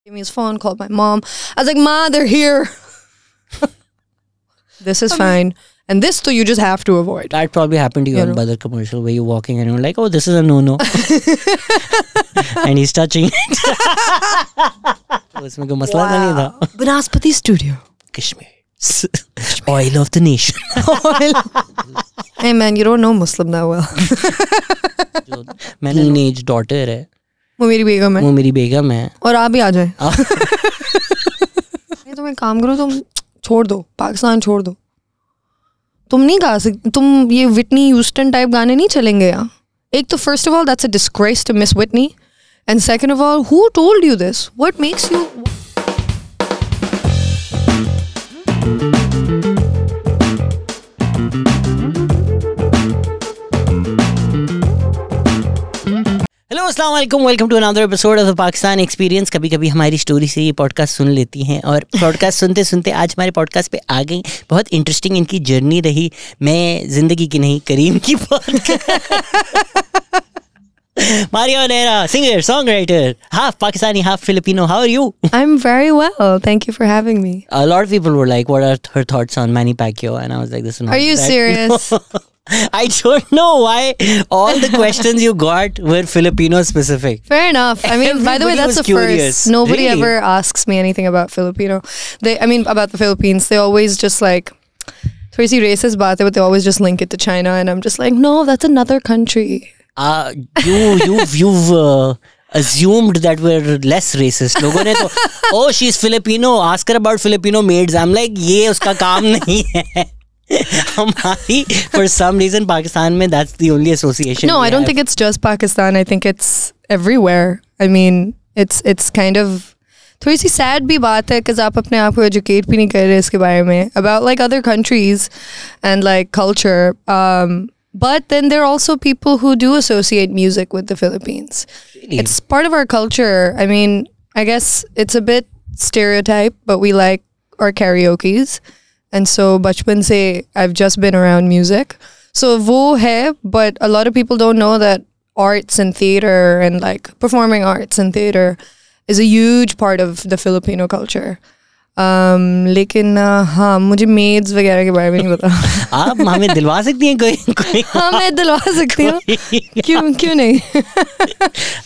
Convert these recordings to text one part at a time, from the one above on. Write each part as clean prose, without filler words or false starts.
Gave me his phone, called my mom. I was like, Ma, they're here. This is fine. And this though you just have to avoid. That probably happened to you on other commercial where you're walking and you're like, oh, this is a no-no. And he's touching it. उसमें कोई मसला नहीं था. Banaspati Studio. Kashmir. Oil of the nation. Hey man, you don't know Muslim that well. मेरी teenage daughter है. वो मेरी बेगम है. वो मेरी बेगम है. और आप भी आ जाए. नहीं तुम एक काम करो, तुम छोड़ दो, पाकिस्तान छोड़ दो. तुम नहीं गा सकते, तुम ये विटनी ह्यूस्टन टाइप गाने नहीं चलेंगे यहाँ. एक तो first of all that's a disgrace to miss Whitney, and second of all who told you this? What makes you? Hello अस्सलाम वालेकुम, welcome to another episode of the Pakistan experience. कभी कभी हमारी स्टोरी से ये पॉडकास्ट सुन लेती हैं और पॉडकास्ट सुनते सुनते आज हमारे पॉडकास्ट पे आ गई. बहुत इंटरेस्टिंग इनकी जर्नी रही. मैं जिंदगी की नहीं, करीम की Maria Unera, singer, songwriter, half Pakistani, half Filipino. How are you? I'm very well. Thank you for having me. A lot of people were like, what are her thoughts on Manny Pacquiao? And I was like, this is not Are you that. serious? I don't know why all the questions you got were Filipino specific. Fair enough. I mean, by the way, that's the first. Nobody ever asks me anything about Filipino. About the Philippines. They always just like, थोड़ी racist बात है, but they always just link it to China, and I'm just like, no, that's another country. You've assumed that we're less racist. लोगों ने तो, oh, she's Filipino, ask her about Filipino maids. I'm like, ये उसका काम नहीं है. हमारी, for some reason, Pakistan में that's the only association. No, I don't think it's just Pakistan. I think it's everywhere. I mean, it's kind of थोड़ी सी sad भी बात है because आप अपने आप को educate भी नहीं कर रहे इसके बारे में about like other countries and like culture. But then there are also people who do associate music with the Philippines. Really? It's part of our culture. I mean, I guess it's a bit stereotype, but we like our karaokes. And so bachpan se I've just been around music. So wo hai, but a lot of people don't know that arts and theater and like performing arts and theater is a huge part of the Filipino culture. लेकिन हाँ, मुझे maids वगैरह के बारे में नहीं पता. आप हमें दिलवा सकती हैं कोई? हाँ, मैं दिलवा सकती हूँ. क्यों नहीं?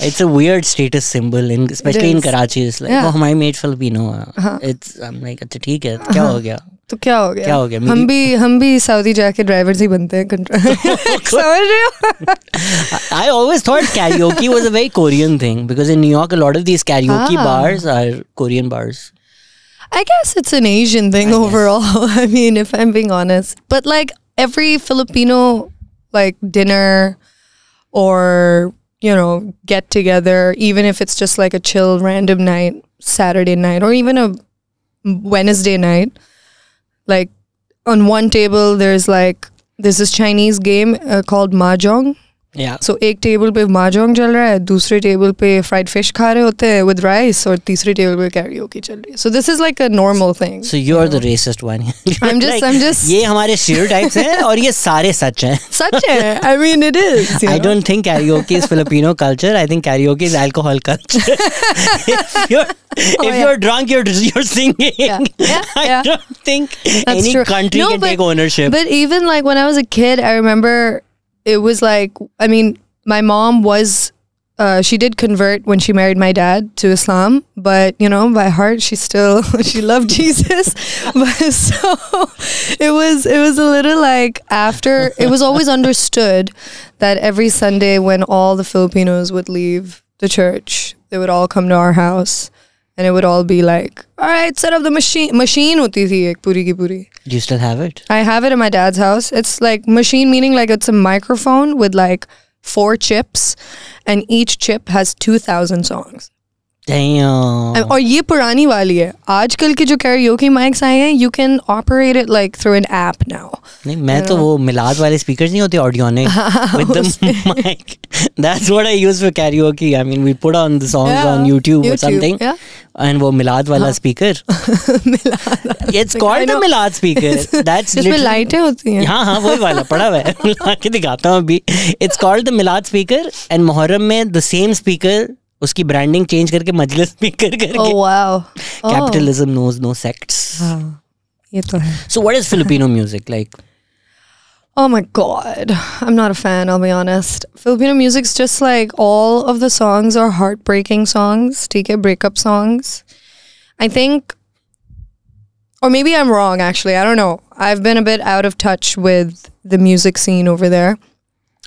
It's a weird status symbol, especially in Karachi. It's like, oh, हमारी मेड फिलिपिनो है. It's, I'm like, अच्छा ठीक है, क्या हो गया? तो क्या हो गया? हम भी सऊदी जाके ड्राइवर्स ही बनते हैं. समझ रहे हो? I always thought karaoke was a very Korean thing because in New York a lot of these karaoke bars are Korean bars. I guess it's an Asian thing overall. I mean, if I'm being honest. But like every Filipino like dinner or, you know, get together, even if it's just like a chill random night, Saturday night, or even a Wednesday night, like on one table there's this Chinese game called Mahjong. Yeah. So एक table पे mahjong चल रहा है, दूसरे table पे fried fish खा रहे होते हैं with rice, और तीसरे टेबल पे karaoke चल रही है. So this is like a normal thing. So you're the racist one. I'm just. ये हमारे stereotypes हैं और ये सारे सच हैं. सच है. I mean it is. I don't think karaoke is Filipino culture. I think karaoke is alcohol culture. If you're drunk, you're singing. Yeah. I don't think That's any true. country can take ownership. But even like when I was a kid, I remember it was like, I mean, my mom was, she did convert when she married my dad to Islam, but you know, by heart, she loved Jesus. But so it was a little like after, it was always understood that every Sunday when all the Filipinos would leave the church, they would all come to our house. And it would all be like, all right, set up the machine. Machine hoti thi ek puri ki puri. Do you still have it? I have it in my dad's house. It's like machine, meaning like it's a microphone with like 4 chips, and each chip has 2,000 songs. Damn. और ये पुरानी वाली है. आजकल के जो karaoke mics आए हैं, you can operate it like through an app now. नहीं, मैं तो वो मिलाद वाले speakers नहीं होते audionic with the mic. That's what I use for karaoke. I mean, we put on the songs on YouTube or something. Yeah. And वो मिलाद वाला speaker. It's called the Milad speaker. That's जिसमें लाइटें होती हैं. हाँ वही वाला पड़ा हुआ है. ला के दिखाता हूँ अभी. It's called the Milad speaker, and Muharram में the same speaker उसकी ब्रांडिंग चेंज करके मजलिस स्पीकर करके. Oh wow. Capitalism knows no sects. ये तो है. So what is Filipino music like? Oh my god, I'm not a fan, I'll be honest. Filipino music's just like all of the songs are heartbreaking songs, ठीक है, breakup songs. I think, or maybe I'm wrong actually, I don't know. I've been a bit out of touch with the music scene over there.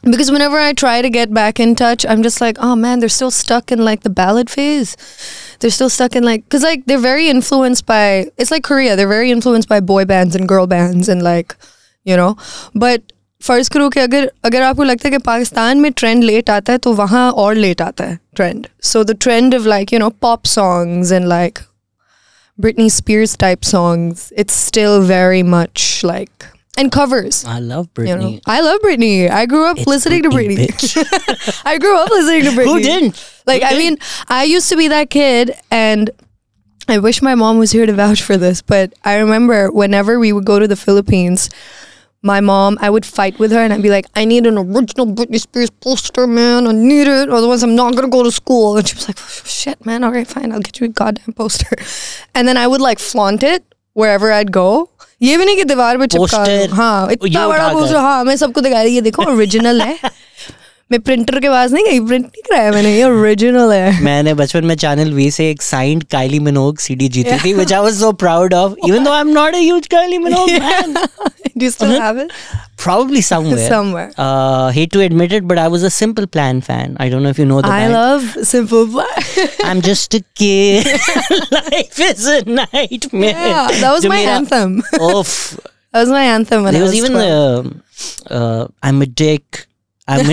Because whenever I try to get back in touch, I'm just like, oh man, they're still stuck in like the ballad phase. They're still stuck in like, because like they're very influenced by, it's like Korea, they're very influenced by boy bands and girl bands and like, you know. But फर्ज करो कि अगर आपको लगता है कि पाकिस्तान में trend late आता है तो वहाँ और लेट आता है trend. So the trend of like, you know, pop songs and like Britney Spears type songs, it's still very much like, and covers. I love Britney. You know? I love Britney. I grew up listening to Britney. I grew up listening to Britney. Who didn't? Like, I mean, I used to be that kid, and I wish my mom was here to vouch for this, but I remember whenever we would go to the Philippines, my mom, I would fight with her and I'd be like, I need an original Britney Spears poster, man. I need it. Otherwise, I'm not going to go to school. And she was like, shit, man. All right, fine. I'll get you a goddamn poster. And then I would like flaunt it wherever I'd go. ये भी नहीं कि दीवार पे चिपका दूं. हाँ, इतना बड़ा पोस्टर. हाँ, मैं सबको दिखा रही, ये देखो ओरिजिनल है. मैं प्रिंटर के पास नहीं गई, प्रिंट नहीं कराया मैंने, ये ओरिजिनल है. मैंने बचपन में चैनल वी से एक साइंड काइली मिनोग सीडी जीती थी, which I was so proud of, even though I'm not a huge Kylie Minogue fan. Do you still have it? Probably somewhere. Somewhere. Hate to admit it, but I was a Simple Plan fan. I don't know if you know the band. I love Simple Plan. I'm just a kid. Life is a nightmare. Yeah, that was my anthem. Oof. That was my anthem when I was even 12. I'm a dick. I'm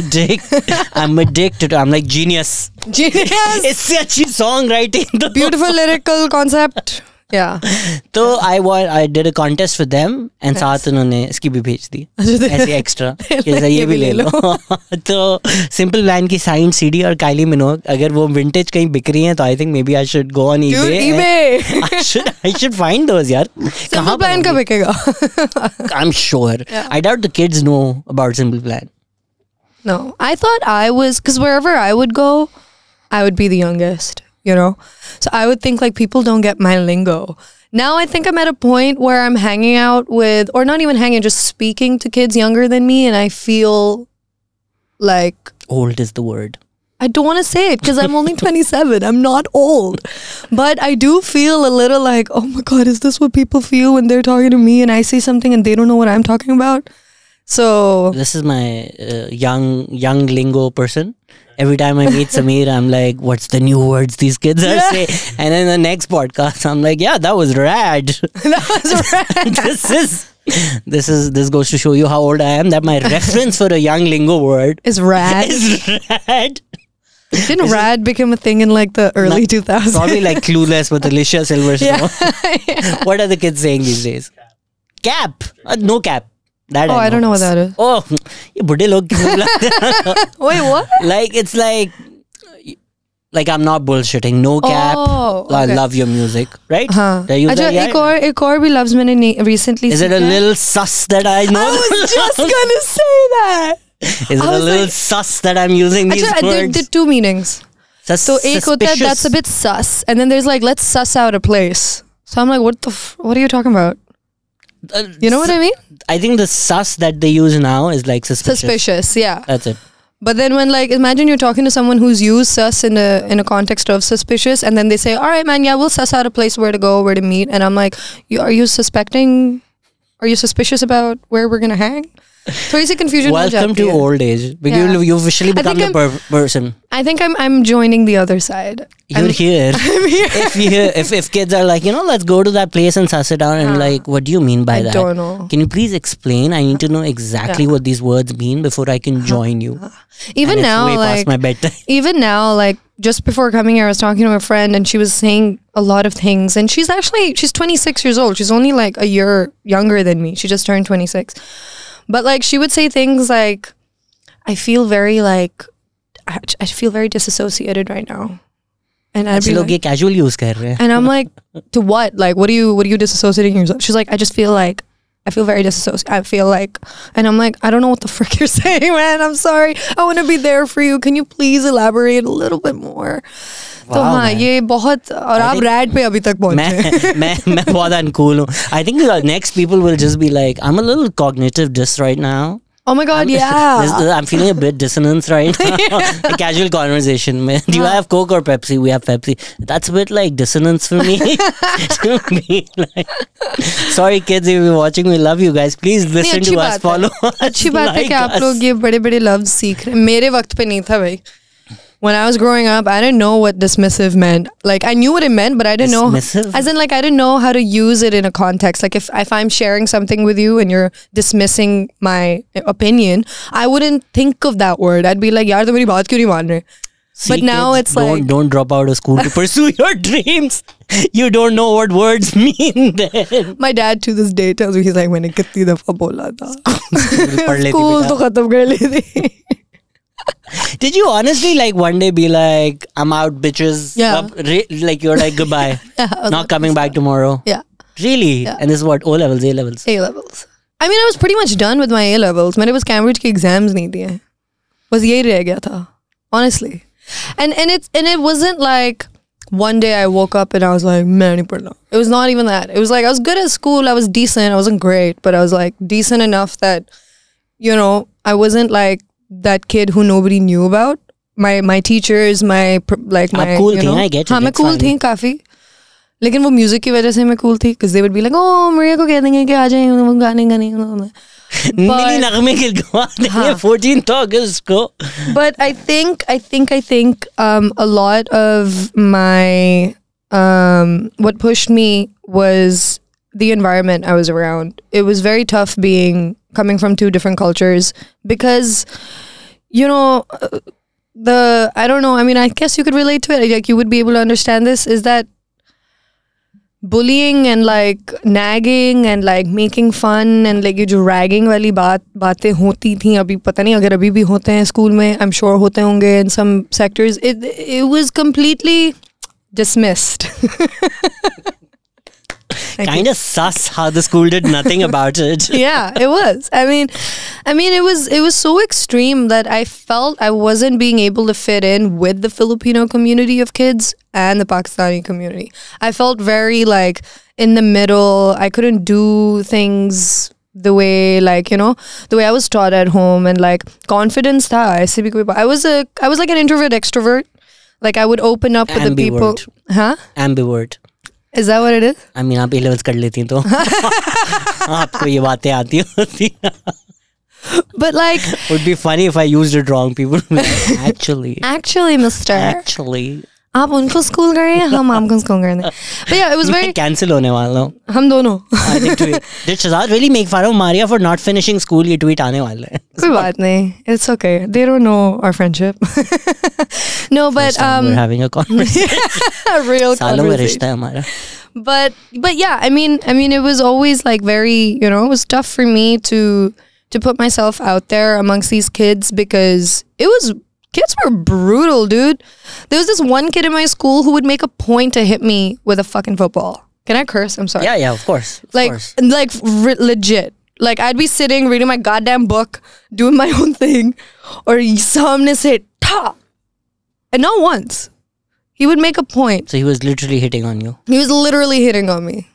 addicted. I'm like genius. Genius. It's such a songwriting. Beautiful lyrical concept. Yeah. तो I did a contest with them and साथ उन्होंने इसकी भी भेज दी ऐसे extra जैसा ये भी ले लो. तो सिंपल प्लान की साइन सीडी और काइली मिनोग अगर वो विंटेज कहीं बिक रही हैं तो I think maybe I should go on eBay. I should find those यार. Simple Plan का बिकेगा. I'm sure. Yeah. I doubt the kids know about Simple Plan. No, I thought I was, because wherever I would go, I would be the youngest. You know, so I would think like people don't get my lingo. Now I think I'm at a point where I'm hanging out with, or not even hanging, just speaking to kids younger than me, and I feel like old is the word. I don't want to say it because I'm only 27. I'm not old, but I do feel a little like, oh my god, is this what people feel when they're talking to me and I say something and they don't know what I'm talking about? So this is my young lingo person. Every time I meet Samir, I'm like, what's the new words these kids are saying? And then the next podcast, I'm like, yeah, that was rad. That was rad. This goes to show you how old I am, that my reference for a young lingo word is rad. Didn't rad become a thing in like the early 2000s? Probably like Clueless with Alicia Silverstone. Yeah. What are the kids saying these days? Cap. No cap. That I don't know what that is. Oh, ये बुढ़े लोग Wait, what? Like it's like I'm not bullshitting. No cap. Oh, okay. I love your music, right? हाँ. They use that, एक और भी loves मैंने recently. Is it a little sus that I know? I was just gonna say that. Is it a little sus that I'm using these words? There two meanings. So एक होता है, that's a bit sus, and then there's like, let's suss out a place. So I'm like, what are you talking about? You know what I mean? I think the sus that they use now is like suspicious. Suspicious, yeah. That's it. But then when like, imagine you're talking to someone who's used sus in a context of suspicious, and then they say, all right, man, yeah, we'll suss out a place where to go, where to meet. And I'm like, are you suspicious about where we're going to hang? थोड़ी सी confusion. Welcome to old age. Because you've officially become the person. I think I'm joining the other side. You're here. I'm here. If kids are like, let's go to that place and suss it out, and like, what do you mean by that? I don't know. Can you please explain? I need to know exactly what these words mean before I can join you. Even now, way past my bedtime. Even now, like just before coming here, I was talking to a friend, and she was saying a lot of things. And she's 26 years old. She's only like a year younger than me. She just turned 26. But like she would say things like, I feel very disassociated right now. And I'd be like, casual use kar rahe hain. And I'm like, to what? Like, what are you disassociating yourself? She's like, I just feel like I feel very disassociated. I feel like, and I'm like, I don't know what the frick you're saying, man. I'm sorry. I want to be there for you. Can you please elaborate a little bit more? तो हाँ ये बहुत और आप red पे अभी तक पहुँचे मैं बहुत uncool हूँ. I think next people will just be like, I'm a little cognitive just right now. Oh my god, I'm feeling a bit dissonance right now. A casual conversation. Do you have Coke or Pepsi? We have Pepsi. That's a bit like dissonance for me. To be like, sorry kids, if you're watching, we love you guys. Please listen to us, follow us. अच्छी बात है कि आप लोग ये बड़े-बड़े लफ्ज सीख रहे हैं. मेरे वक्त पे नहीं था भाई. When I was growing up, I didn't know what dismissive meant. Like, I knew what it meant, but I didn't know. As in, like, I didn't know how to use it in a context. Like, if I'm sharing something with you and you're dismissing my opinion, I wouldn't think of that word. I'd be like, yaar, to meri baat kyun nahi maan rahe? But now it's like... Don't drop out of school to pursue your dreams. You don't know what words mean then. My dad to this day tells me, he's like, मैंने कितनी दफा बोला था. School तो खत्म कर ली थी. Did you honestly like one day be like, I'm out, bitches? Yeah. Like you're like, goodbye. Not coming back tomorrow. Yeah. Really? Yeah. And this is what? O-levels, A-levels? A-levels. I mean, I was pretty much done with my A-levels. मैंने बस Cambridge के exams नहीं दिए. बस यही रह गया था. Honestly. And it wasn't like one day I woke up and I was like, मैं नहीं पढ़ना. It was not even that. It was like I was good at school. I was decent. I wasn't great, but I was like decent enough that, you know, I wasn't like that kid who nobody knew about. My teachers, my cool thing, I get it. हाँ मैं cool थी काफी. लेकिन वो music की वजह से मैं cool थी, because they would be like, oh Maria को कह देंगे कि आ जाएंगे गाने मिली नगमे गिलगवा देंगे 14th August को. But I think a lot of my what pushed me was the environment I was around. It was very tough coming from two different cultures, because, you know, I don't know, I mean, I guess you could relate to it, like you would be able to understand this, is that bullying and like nagging and like making fun and like ये जो ragging वाली बातें होती थी, अभी पता नहीं अगर अभी भी होते हैं स्कूल में, I'm sure होते होंगे in some sectors, it was completely dismissed. Kind of sus how the school did nothing about it. Yeah, it was. I mean, it was so extreme that I felt I wasn't being able to fit in with the Filipino community of kids and the Pakistani community. I felt very like in the middle. I couldn't do things the way, like, you know, the way I was taught at home, and like confidence tha. I was like an introvert extrovert. Like I would open up with the people. Huh? Ambivert. Is that what it is? I mean, आप A-levels कर लेती तो आपको ये बातें आती होती. But like, would be funny if I used it wrong. People would be like, actually, mister. Actually. आप उनको स्कूल गए हैं, हम आपको स्कूल गए हैं. But yeah, it was very cancel होने वाला हूँ. हम दोनों. I think did Shehzad really make fun of Maria for not finishing school? ये tweet आने वाला है. कोई बात नहीं. It's okay. They don't know our friendship. No, but we're having a conversation. A real सालों में conversation. रिश्ता है हमारा. But yeah, I mean, it was always like very, you know, it was tough for me to put myself out there amongst these kids, because kids were brutal, dude. There was this one kid in my school who would make a point to hit me with a fucking football. Can I curse? I'm sorry. Yeah, of course. Legit. Like, I'd be sitting, reading my goddamn book, doing my own thing, or सामने से ta, and not once. He would make a point. So he was literally hitting on you. He was literally hitting on me.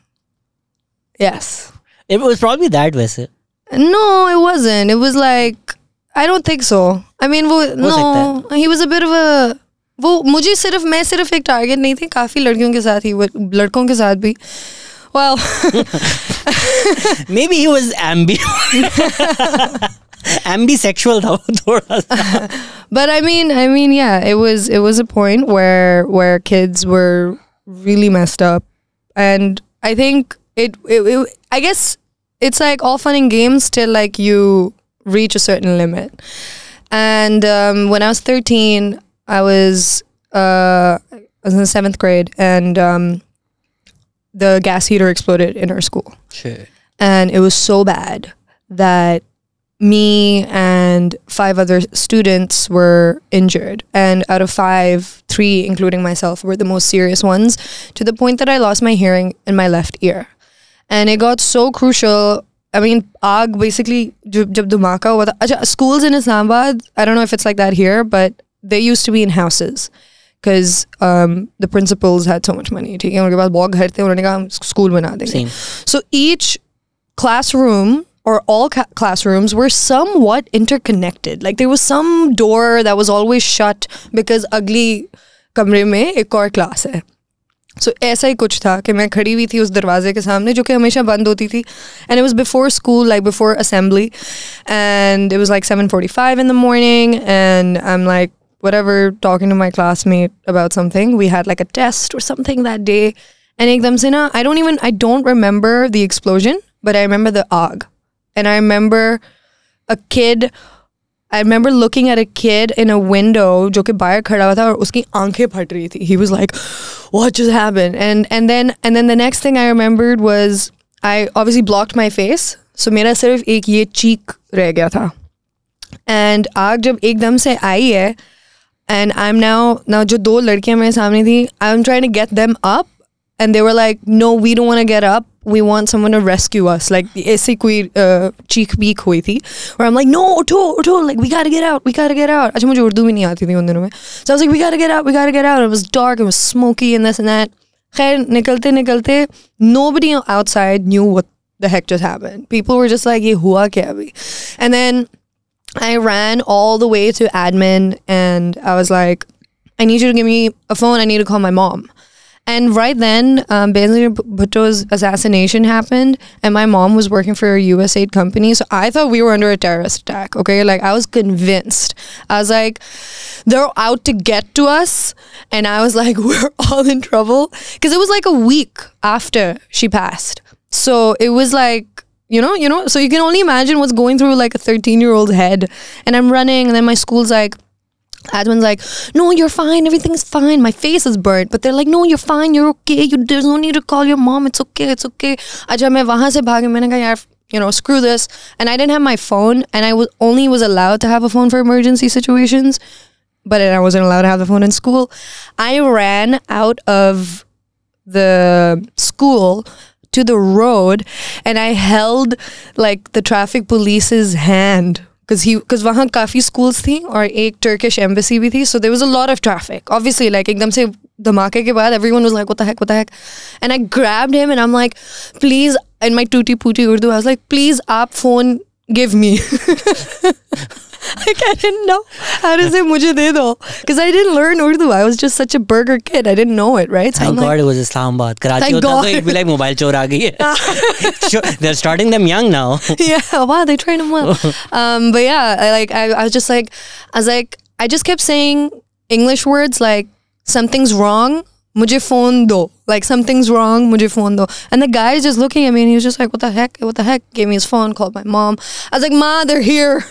Yes. It was probably that वैसे. No, it wasn't. It was like, I don't think so. I mean, no, he was a bit of a. मैं सिर्फ एक target नहीं थी, काफी लड़कियों के साथ ही, लड़कों के साथ भी. Well, maybe he was ambisexual था थोड़ा सा. But I mean, yeah, it was a point where kids were really messed up, and I think I guess it's like all fun and games till like you reach a certain limit. And when I was 13, I was in the 7th grade, and the gas heater exploded in our school. Shit. And it was so bad that me and 5 other students were injured. And out of 5, 3, including myself, were the most serious ones, to the point that I lost my hearing in my left ear. And it got so crucial I mean, आग basically जब धमाका हुआ था. अच्छा, schools in Islamabad, I don't know if it's like that here, but they used to be in houses because the principals had so much money. ठीक है, उनके पास बहुत घर थे, उन्होंने कहा हम school बना देंगे. So each classroom or all classrooms were somewhat interconnected. Like there was some door that was always shut because अगली कमरे में एक और class है. So ऐसा ही कुछ था कि मैं खड़ी हुई थी उस दरवाजे के सामने जो कि हमेशा बंद होती थी. And it was before school, like before assembly. And it was like 7:45 in the morning. And I'm like, whatever, talking to my classmate about something. We had like a test or something that day. And ekdam se na, I don't remember the explosion, but I remember the aag. And I remember I remember looking at a kid in a window जो कि बाहर खड़ा हुआ था और उसकी आंखें फट रही थी. He was like, what just happened? And then the next thing I remembered was I obviously blocked my face. So मेरा सिर्फ एक ये cheek रह गया था. And आग जब एकदम से आई है and I'm now जो दो लड़कियां मेरे सामने थी, I'm trying to get them up and they were like, no, we don't want to get up. We want someone to rescue us. Like ऐसी कोई cheek beak हुई थी. Where I'm like, no, उठो, like we gotta get out. अच्छा मुझे उर्दू भी नहीं आती थी उन दिनों में. So I was like, we gotta get out. It was dark, it was smoky and this and that. खैर निकलते nobody outside knew what the heck just happened. People were just like, ये हुआ क्या अभी? And then I ran all the way to admin and I was like, I need you to give me a phone. I need to call my mom. And right then, Benazir Bhutto's assassination happened, and my mom was working for a USAID company, so I thought we were under a terrorist attack, okay? Like, I was convinced. I was like, they're out to get to us, and I was like, we're all in trouble. Because it was like a week after she passed. So it was like, you know, so you can only imagine what's going through like a 13-year-old's head. And I'm running, and then my school's like, admin's like, no, you're fine, everything's fine, my face is burnt, but they're like, no, you're fine, you're okay, there's no need to call your mom, it's okay. Acha main wahan se bhagi, maine kaha yaar, you know, screw this. And I didn't have my phone, and I was allowed to have a phone for emergency situations, but I wasn't allowed to have the phone in school. I ran out of the school to the road and I held like the traffic police's hand because वहाँ काफ़ी schools थी और एक Turkish embassy भी थी, so there was a lot of traffic. Obviously, like एकदम से धमाके के बाद everyone was like, what the heck? And I grabbed him and I'm like, please, in my tutti putti Urdu, I was like, please, aap phone give me. Like I didn't know how to say mujhe de do because I didn't learn Urdu. I was just such a burger kid. I didn't know it, right? So Thank God it was Islamabad. Karachi hota to it'd be like mobile chor aa gayi hai. Sure, they're starting them young now. Yeah, wow, they train them well. But yeah, I just kept saying English words like something's wrong, mujhe phone do. Like something's wrong, mujhe phone do. And the guy is just looking at me and he was just like, what the heck? Gave me his phone, called my mom. I was like, Ma, they're here.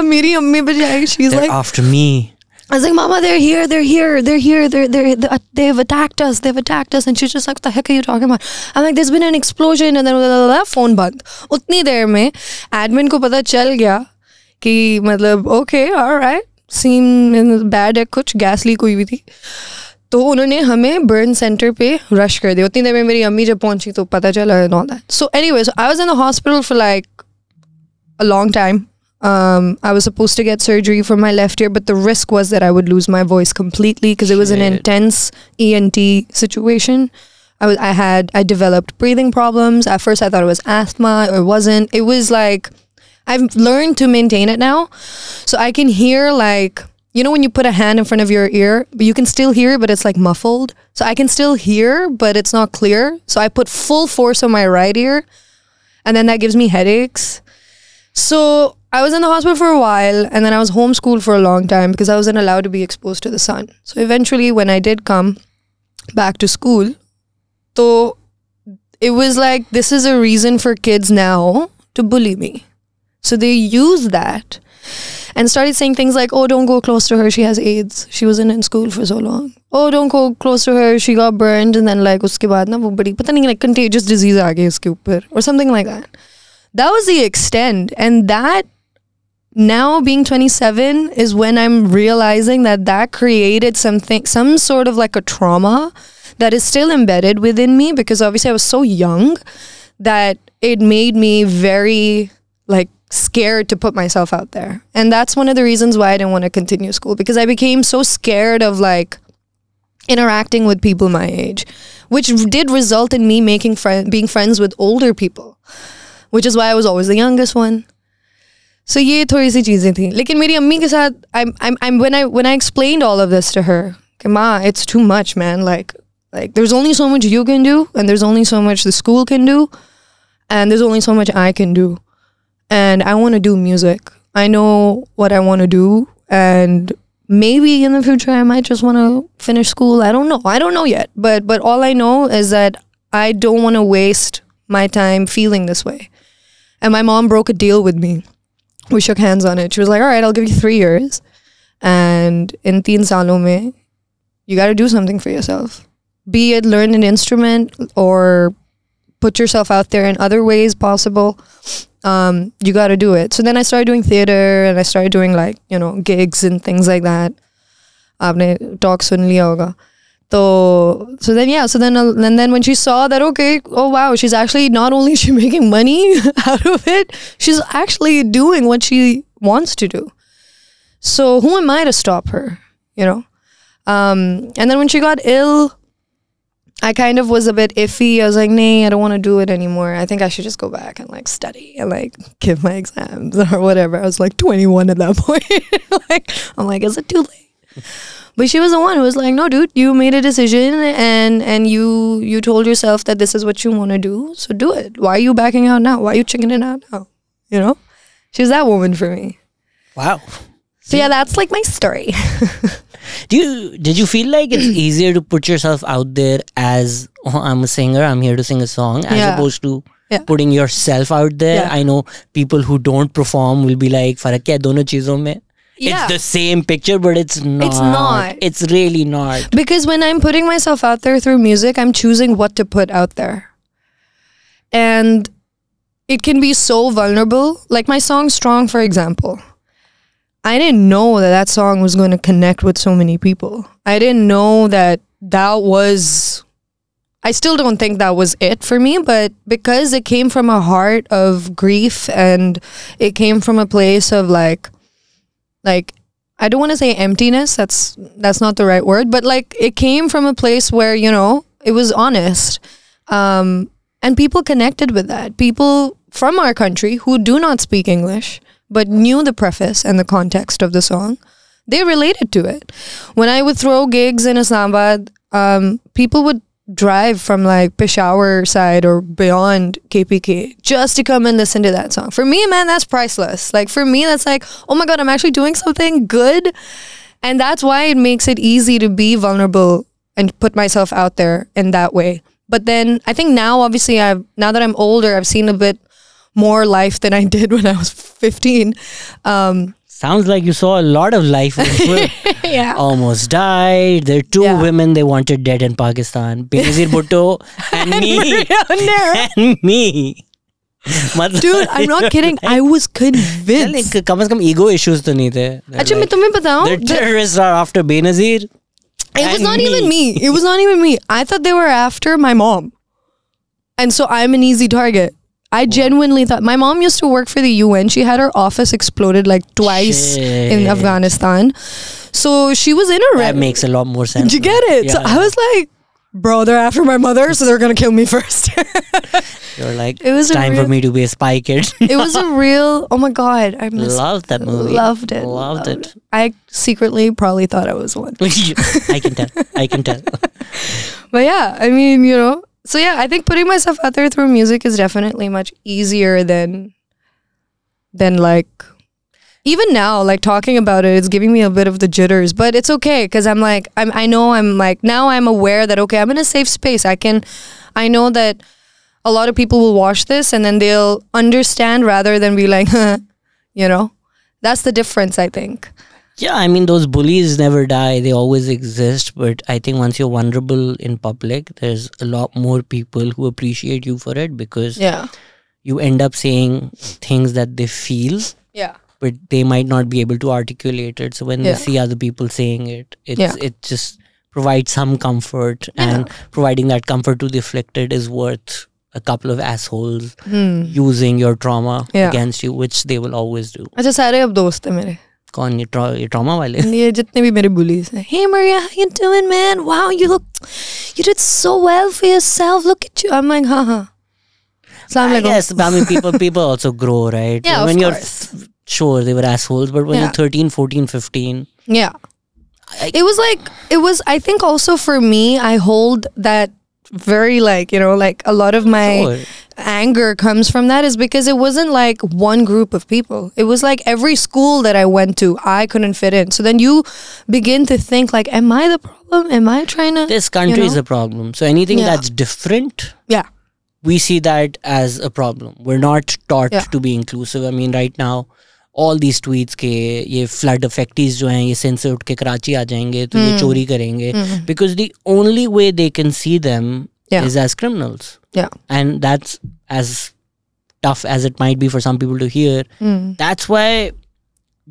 Meri ammi bajai, she's they're like after me. I was like, Mama, they're here. They've attacked us. And she's just like, what the heck are you talking about? I'm like, there's been an explosion and then phone band. Utni der mein admin ko pata chal gaya कि मतलब okay, alright, seem bad है, कुछ gas leak हुई थी, तो उन्होंने हमें burn center पे rush कर दिया. उतनी देर में मेरी अम्मी जब पहुंची तो पता चला and all that. So anyway, so I was in the hospital for like a long time. I was supposed to get surgery for my left ear, but the risk was that I would lose my voice completely because it was an intense ENT situation. I developed breathing problems. At first I thought it was asthma, or it wasn't. It was like, I've learned to maintain it now. So I can hear, like, you know when you put a hand in front of your ear, but you can still hear, but it's like muffled. So I can still hear, but it's not clear. So I put full force on my right ear, and then that gives me headaches. So I was in the hospital for a while, and then I was homeschooled for a long time because I wasn't allowed to be exposed to the sun. So eventually when I did come back to school, so it was like, this is a reason for kids now to bully me. So they used that and started saying things like, oh, don't go close to her, she has AIDS, she wasn't in school for so long. Oh, don't go close to her, she got burned, and then like uske baad na wo badi pata nahi like contagious disease aa gayi uske upar or something like that. That was the extent. And that, now being 27, is when I'm realizing that created something, some sort of like a trauma that is still embedded within me, because obviously I was so young that it made me very like scared to put myself out there. And that's one of the reasons why I didn't want to continue school, because I became so scared of like interacting with people my age, which did result in me being friends with older people, which is why I was always the youngest one. So ये थोड़ी सी चीजें थी. लेकिन मेरी अम्मी के साथ when I explained all of this to her, Ma, it's too much, man. Like there's only so much you can do, and there's only so much the school can do, and there's only so much I can do. And I want to do music. I know what I want to do, and maybe in the future I might just want to finish school. I don't know. I don't know yet. But all I know is that I don't want to waste my time feeling this way. And my mom broke a deal with me. We shook hands on it. She was like, all right, I'll give you 3 years. And in 3 saalon mein, you got to do something for yourself. Be it learn an instrument or put yourself out there in other ways possible. You got to do it. So then I started doing theater, and I started doing like, gigs and things like that. Aapne talk sun liya hoga. So then when she saw that, okay, oh wow, she's actually, not only is she making money out of it, she's actually doing what she wants to do. So who am I to stop her, And then when she got ill, I kind of was a bit iffy. I was like, nah, I don't want to do it anymore. I think I should just go back and like study and like give my exams or whatever. I was like 21 at that point. I'm like, is it too late? But she was the one who was like, no, dude, you made a decision and you told yourself that this is what you want to do. So do it. Why are you backing out now? Why are you chickening out now? She was that woman for me. Wow. So yeah, that's like my story. Did you feel like it's easier to put yourself out there as, I'm a singer, I'm here to sing a song, as opposed to putting yourself out there? I know people who don't perform will be like, farak kya hai dono cheezon mein? It's the same picture, but it's not. It's not. It's really not. Because when I'm putting myself out there through music, I'm choosing what to put out there. And it can be so vulnerable. Like my song Strong, for example. I didn't know that song was going to connect with so many people. I didn't know that was... I still don't think that was it for me, but because it came from a heart of grief, and it came from a place of like I don't want to say emptiness, that's not the right word, but like it came from a place where, it was honest. And people connected with that. People from our country who do not speak English but knew the preface and the context of the song, they related to it. When I would throw gigs in Islamabad, people would drive from like Peshawar side or beyond KPK just to come and listen to that song. For me, man, that's priceless. Like for me, that's like, oh my God, I'm actually doing something good. And that's why it makes it easy to be vulnerable and put myself out there in that way. But then I think now, obviously, now that I'm older, I've seen a bit more life than I did when I was 15. Sounds like you saw a lot of life. Yeah. Almost died. There are 2 women they wanted dead in Pakistan. Benazir Bhutto and me. And me. Dude, I'm not kidding. I was convinced. कम से कम ego issues तो नहीं थे. अच्छा मैं तुम्हें बताऊं. The terrorists are after Benazir. It was not even me. It was not even me. I thought they were after my mom. And so I'm an easy target. I genuinely thought, my mom used to work for the UN. She had her office exploded like twice in Afghanistan. So she was in a That makes a lot more sense. Did you get it? Yeah. So I was like, bro, they're after my mother, so they're going to kill me first. You're like, it's time for me to be a spy kid. It was a real, oh my God. I loved that movie. Loved it. Loved it. I secretly probably thought I was one. I can tell. But yeah, I mean, So yeah, I think putting myself out there through music is definitely much easier than like, even now, like talking about it, it's giving me a bit of the jitters, but it's okay. Cause I'm like, I know I'm like, now I'm aware that, okay, I'm in a safe space. I know that a lot of people will watch this and then they'll understand rather than be like, that's the difference, I think. Yeah, I mean, those bullies never die. They always exist. But I think once you're vulnerable in public, there's a lot more people who appreciate you for it, because you end up saying things that they feel, but they might not be able to articulate it. So when they see other people saying it, it just provides some comfort, and providing that comfort to the afflicted is worth a couple of assholes using your trauma against you, which they will always do. अच्छा सारे अब दोस्त हैं मेरे. कौन ये trauma वाले? ये जितने भी मेरे bullies हैं. Hey Maria, how you doing, man? Wow, you did so well for yourself. Look at you. I'm like, huh. Yes, I mean, people also grow, right? Yeah, when of you're course. Sure, they were assholes, but when you're 13, 14, 15. Yeah. It was, I think also for me, I hold that very like, like a lot of my anger comes from that is because it wasn't like one group of people. It was like every school that I went to, I couldn't fit in. So then you begin to think like, am I the problem? Am I trying to... This country is a problem. So anything that's different... Yeah. We see that as a problem. We're not taught to be inclusive. I mean, right now, all these tweets के ये flood affectees जो हैं ये sin से उठ के कराची आ जाएंगे तो ये चोरी करेंगे because the only way they can see them is as criminals. Yeah. And that's as tough as it might be for some people to hear. That's why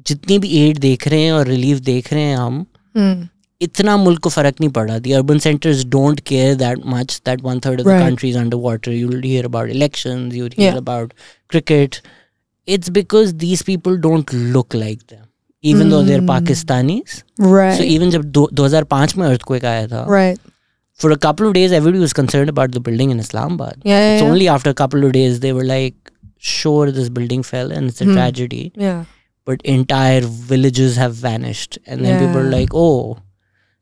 जितनी भी aid देख रहे हैं और relief देख रहे हैं हम इतना मुल्क को फर्क नहीं पड़ा. The urban centers don't care that much that 1/3 of the country is underwater. You'll hear about elections, you'll hear about cricket. It's because these people don't look like them. Even though they're Pakistanis. Right. So even जब 2005 में earthquake आया था. Right. For a couple of days, everybody was concerned about the building in Islamabad. It's only after a couple of days they were like, sure, this building fell and it's a tragedy. Yeah. But entire villages have vanished. And then people were like, oh.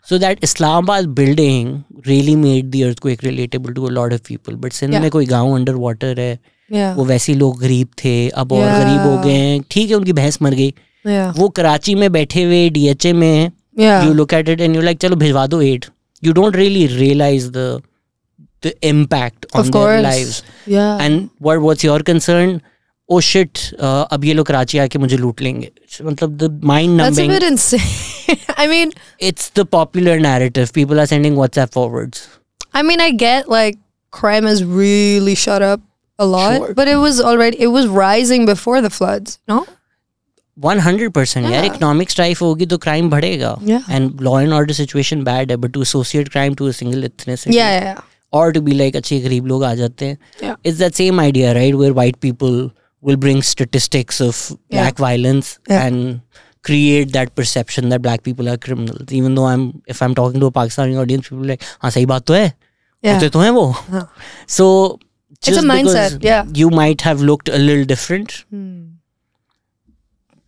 So that Islamabad building really made the earthquake relatable to a lot of people. But Sindh में कोई गाँव underwater है. वो वैसे लोग गरीब थे अब और गरीब हो गए हैं. ठीक है उनकी भैंस मर गई. वो कराची में बैठे हुए DHA में you look at it and you're like चलो भिजवा दो aid. You don't really realize the impact on their lives. Yeah. And what's your concern? Oh shit, अब ये लोग कराची आके मुझे लूट लेंगे. मतलब the mind numbing. That's a bit insane. I mean, it's the popular narrative. People are sending WhatsApp forwards. I mean, I get like crime has really shut up a lot, but it was rising before the floods, no? 100%. यार economic strife होगी तो crime बढ़ेगा. And law and order situation bad है, but to associate crime to a single ethnicity. Or to be like अच्छे गरीब लोग आ जाते हैं. It's that same idea, right? Where white people will bring statistics of black violence and create that perception that black people are criminals. Even though if I'm talking to a Pakistani audience, people are like, हाँ सही बात तो है. होते तो हैं वो. So just it's a mindset. Because you might have looked a little different.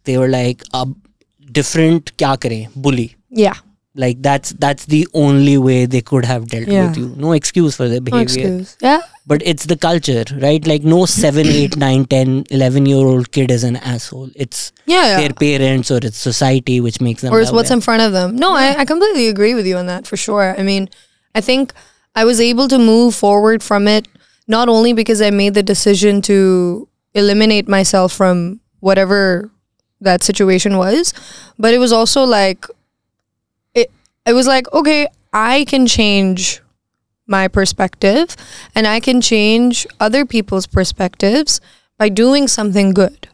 They were like, different क्या करें? Bully. Yeah. Like that's the only way they could have dealt with you. No excuse for their behavior. No excuse. Yeah. But it's the culture, right? Like no 7, 8, 9, 10, 11-year-old kid is an asshole. It's their parents or it's society which makes them. Or it's what's in front of them. No, I completely agree with you on that for sure. I mean, I think I was able to move forward from it not only because I made the decision to eliminate myself from whatever that situation was, but it was also like, it was like, okay, I can change my perspective and I can change other people's perspectives by doing something good.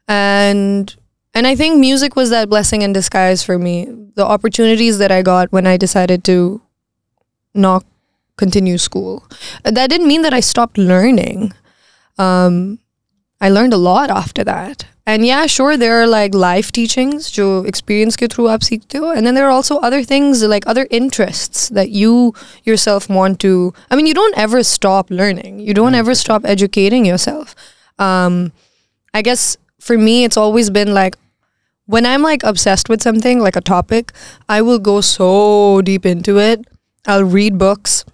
And I think music was that blessing in disguise for me. The opportunities that I got when I decided to not continue school. That didn't mean that I stopped learning. I learned a lot after that. And yeah, sure, there are like life teachings जो experience के through आप सीखते हो. And then there are also other things like other interests that you yourself want to. I mean, you don't ever stop learning. You don't ever stop educating yourself. I guess for me, it's always been like when I'm like obsessed with something, like a topic, I will go so deep into it. I'll read books.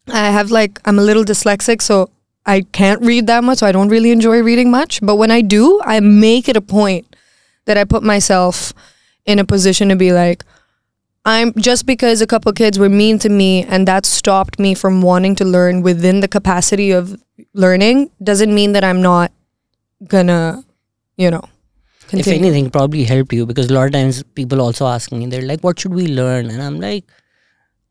I'm a little dyslexic, so I can't read that much, so I don't really enjoy reading much. But when I do, I make it a point that I put myself in a position to be like, just because a couple kids were mean to me and that stopped me from wanting to learn within the capacity of learning, doesn't mean that I'm not gonna, continue. If anything, probably helped you because a lot of times people also ask me, they're like, what should we learn? And I'm like,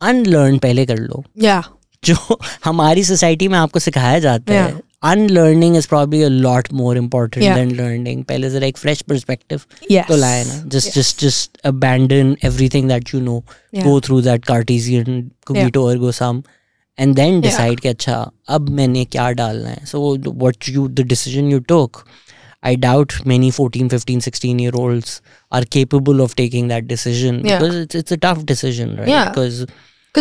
unlearn पहले कर लो. Yeah. जो हमारी society में आपको सिखाया जाता है, unlearning is probably a lot more important than learning. पहले जरा एक fresh perspective तो लाए ना. Just abandon everything that you know. Go through that Cartesian cogito ergo sum and then decide कि अच्छा अब मैंने क्या डालना है. So the decision you took, I doubt many 14, 15, 16-year-olds are capable of taking that decision because it's a tough decision, right? Yeah. Because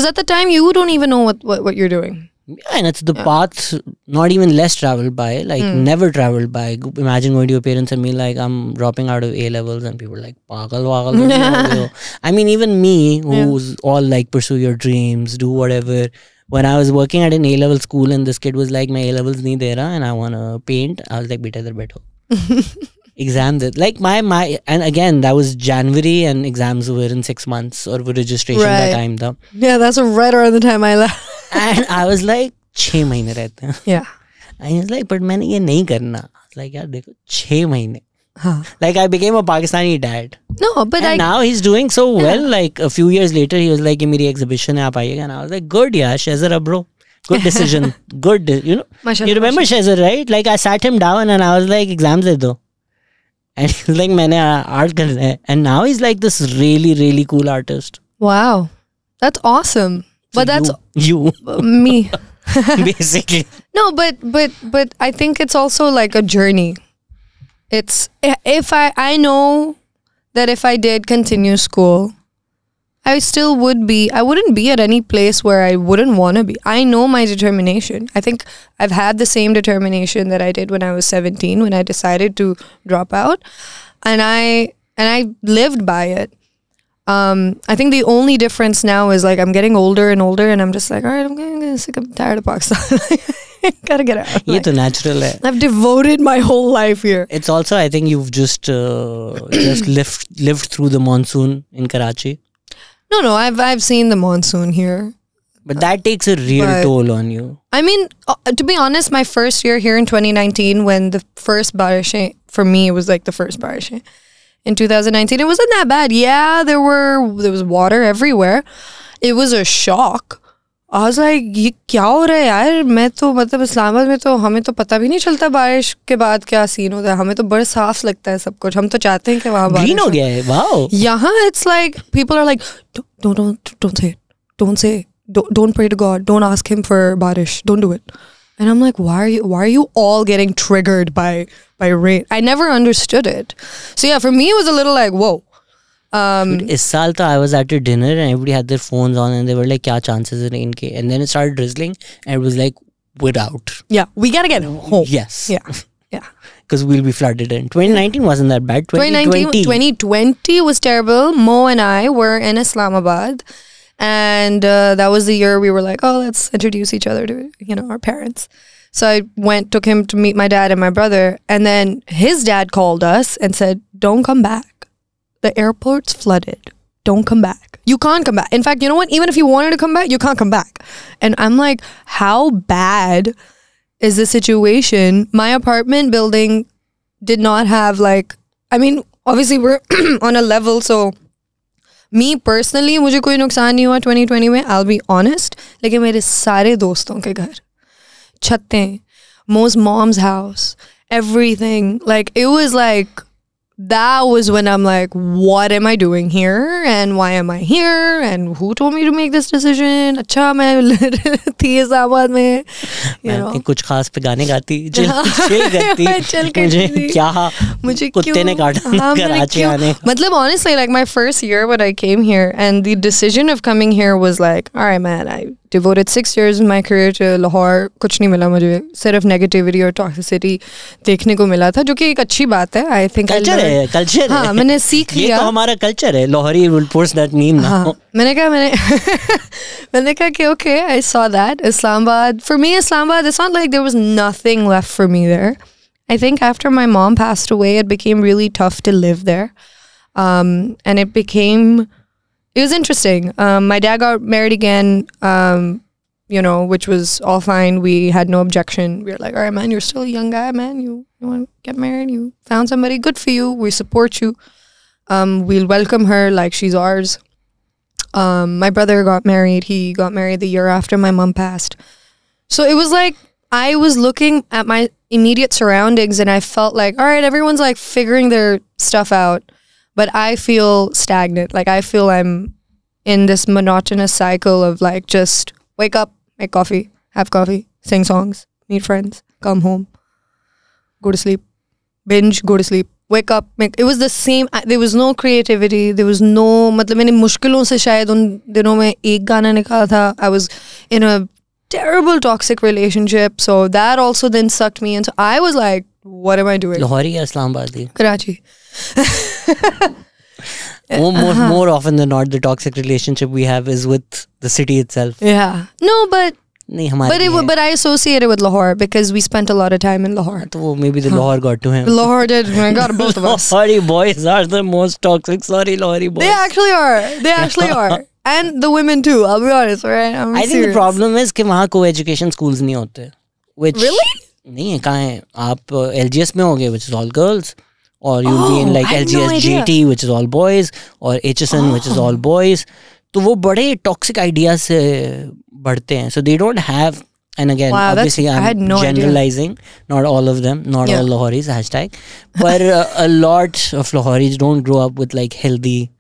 at the time you don't even know what you're doing. Yeah, and it's the path not even less traveled by, like never traveled by. Imagine going to your parents and being like, I'm dropping out of A-levels, and people are like, pagal. I mean, even me, who's all like, pursue your dreams, do whatever. When I was working at an A-level school and this kid was like, my A-levels nahi de raha and I want to paint, I was like, beta idhar baitho. Exam that, like my and again that was January and exams were in 6 months or registration that time tha. Yeah, that's right around the time I left. And I was like 6 mahine rehte hain. Yeah. And he was like, but maine ye nahi karna. I was like, yaar dekho 6 mahine. Like I became a Pakistani dad. No, but and now he's doing so well. Like a few years later he was like, ye meri exhibition hai, aap aiyega. And I was like, good yaar, Shehzad bro. Good decision. Good, you know. You remember Shehzad, right? Like I sat him down and I was like, exams de do. And he was like, maine art karna hai. And now he's like this really, really cool artist. Wow. That's awesome. So but that's you. Me. Basically. No, but I think it's also like a journey. It's if I know that if I did continue school, I still would be, I wouldn't be at any place where I wouldn't want to be. I know my determination. I think I've had the same determination that I did when I was 17 when I decided to drop out, and I lived by it. I think the only difference now is like I'm getting older and older, and I'm just like, all right, I'm getting sick. I'm tired of Pakistan. Gotta get out. Ye to natural hai. I've devoted my whole life here. It's also, I think you've just lived through the monsoon in Karachi. No, I've seen the monsoon here. But that takes a real toll on you. I mean, to be honest, my first year here in 2019, when the first barishein, for me, it was like the first barishein. In 2019, it wasn't that bad. Yeah, there was water everywhere. It was a shock. I was like, ये क्या हो रहा है यार? मैं तो मतलब इस्लामाबाद में तो हमें तो पता भी नहीं चलता बारिश के बाद क्या सीन होता है. हमें तो बड़ा साफ लगता है सब कुछ. हम तो चाहते हैं कि वहाँ बारिश हो गया है. Wow. यहाँ it's like people are like, don't say it. Don't say it. Don't pray to God. Don't ask him for barish. Don't do it. And I'm like, why are you all getting triggered by rain? I never understood it. So yeah, for me it was a little like, whoa. Is saal I was at a dinner and everybody had their phones on and they were like, kya chances of rain ke? And then it started drizzling and it was like, we're out. Yeah, we gotta get home. Yes. Yeah. Because we'll be flooded in. 2019 wasn't that bad. 2020 was terrible. Mo and I were in Islamabad. And that was the year we were like, oh, let's introduce each other to, our parents. So I took him to meet my dad and my brother. And then his dad called us and said, don't come back. The airport's flooded. Don't come back. You can't come back. In fact, you know what? Even if you wanted to come back, you can't come back. And I'm like, how bad is the situation? My apartment building did not have obviously we're on a level, so me personally, मुझे कोई नुकसान नहीं हुआ 2020 में. I'll be honest. लेकिन मेरे सारे दोस्तों के घर, छत्तें, Mo's mom's house, everything. Like, it was like, that was when I'm like, what am I doing here? And why am I here? And who told me to make this decision? अच्छा मैं थी इस्लामाबाद में, मैं कुछ खास पे गाने गाती, चिल करती, मुझे कुत्ते ने काटा कराची आने. मतलब honestly, like my first year when I came here, and the decision of coming here was like, all right, man, I devoted 6 years of my career to Lahore. कुछ नहीं मिला मुझे, सिर्फ negativity और toxicity देखने को मिला था, जो कि एक अच्छी बात है. I think culture हाँ, मैंने सीख लिया. ये तो हमारा culture है. Lahori will post that meme now. मैंने कहा कि okay, I saw that. Islamabad, for me, Islamabad, it's not like there was nothing left for me there. I think after my mom passed away, it became really tough to live there. And it was interesting. My dad got married again, which was all fine. We had no objection. We were like, all right, man, you're still a young guy, man. You want to get married? You found somebody. Good for you. We support you. We'll welcome her like she's ours. My brother got married. He got married the year after my mom passed. So it was like, I was looking at my immediate surroundings and I felt like, all right, everyone's like figuring their stuff out. But I feel stagnant. Like, I feel I'm in this monotonous cycle of like, just wake up make coffee, have coffee, sing songs, meet friends, come home, go to sleep, binge, go to sleep, wake up, make. It was the same. There was no creativity. There was no. मतलब मैंने मुश्किलों से शायद उन दिनों में एक गाना निकाला था. I was in a terrible toxic relationship, so that also then sucked me into. I was like, what am I doing? Lahore या Islamabad? Karachi. More often than not, the toxic relationship we have is with the city itself. Yeah. No, but. नहीं but I associate it with Lahore because we spent a lot of time in Lahore. तो maybe the Lahore got to him. Lahore did. I got both of us. Lahori boys are the most toxic. Sorry, Lahori boys. They actually are. They actually are. And the women too. I'll be honest, right? I think the problem is कि वहाँ co-education schools नहीं होते. Which really? नहीं है. कहाँ है? आप LGS में होगे, which is all girls, or you'll be in like LGS JT, which is all boys, or HSN, which is all boys. तो वो बड़े toxic ideas से बढ़ते हैं. So they don't have, and again, obviously I'm generalizing, not all of them, not all Lahoris, hashtag, but a lot of Lahoris don't grow up with like healthy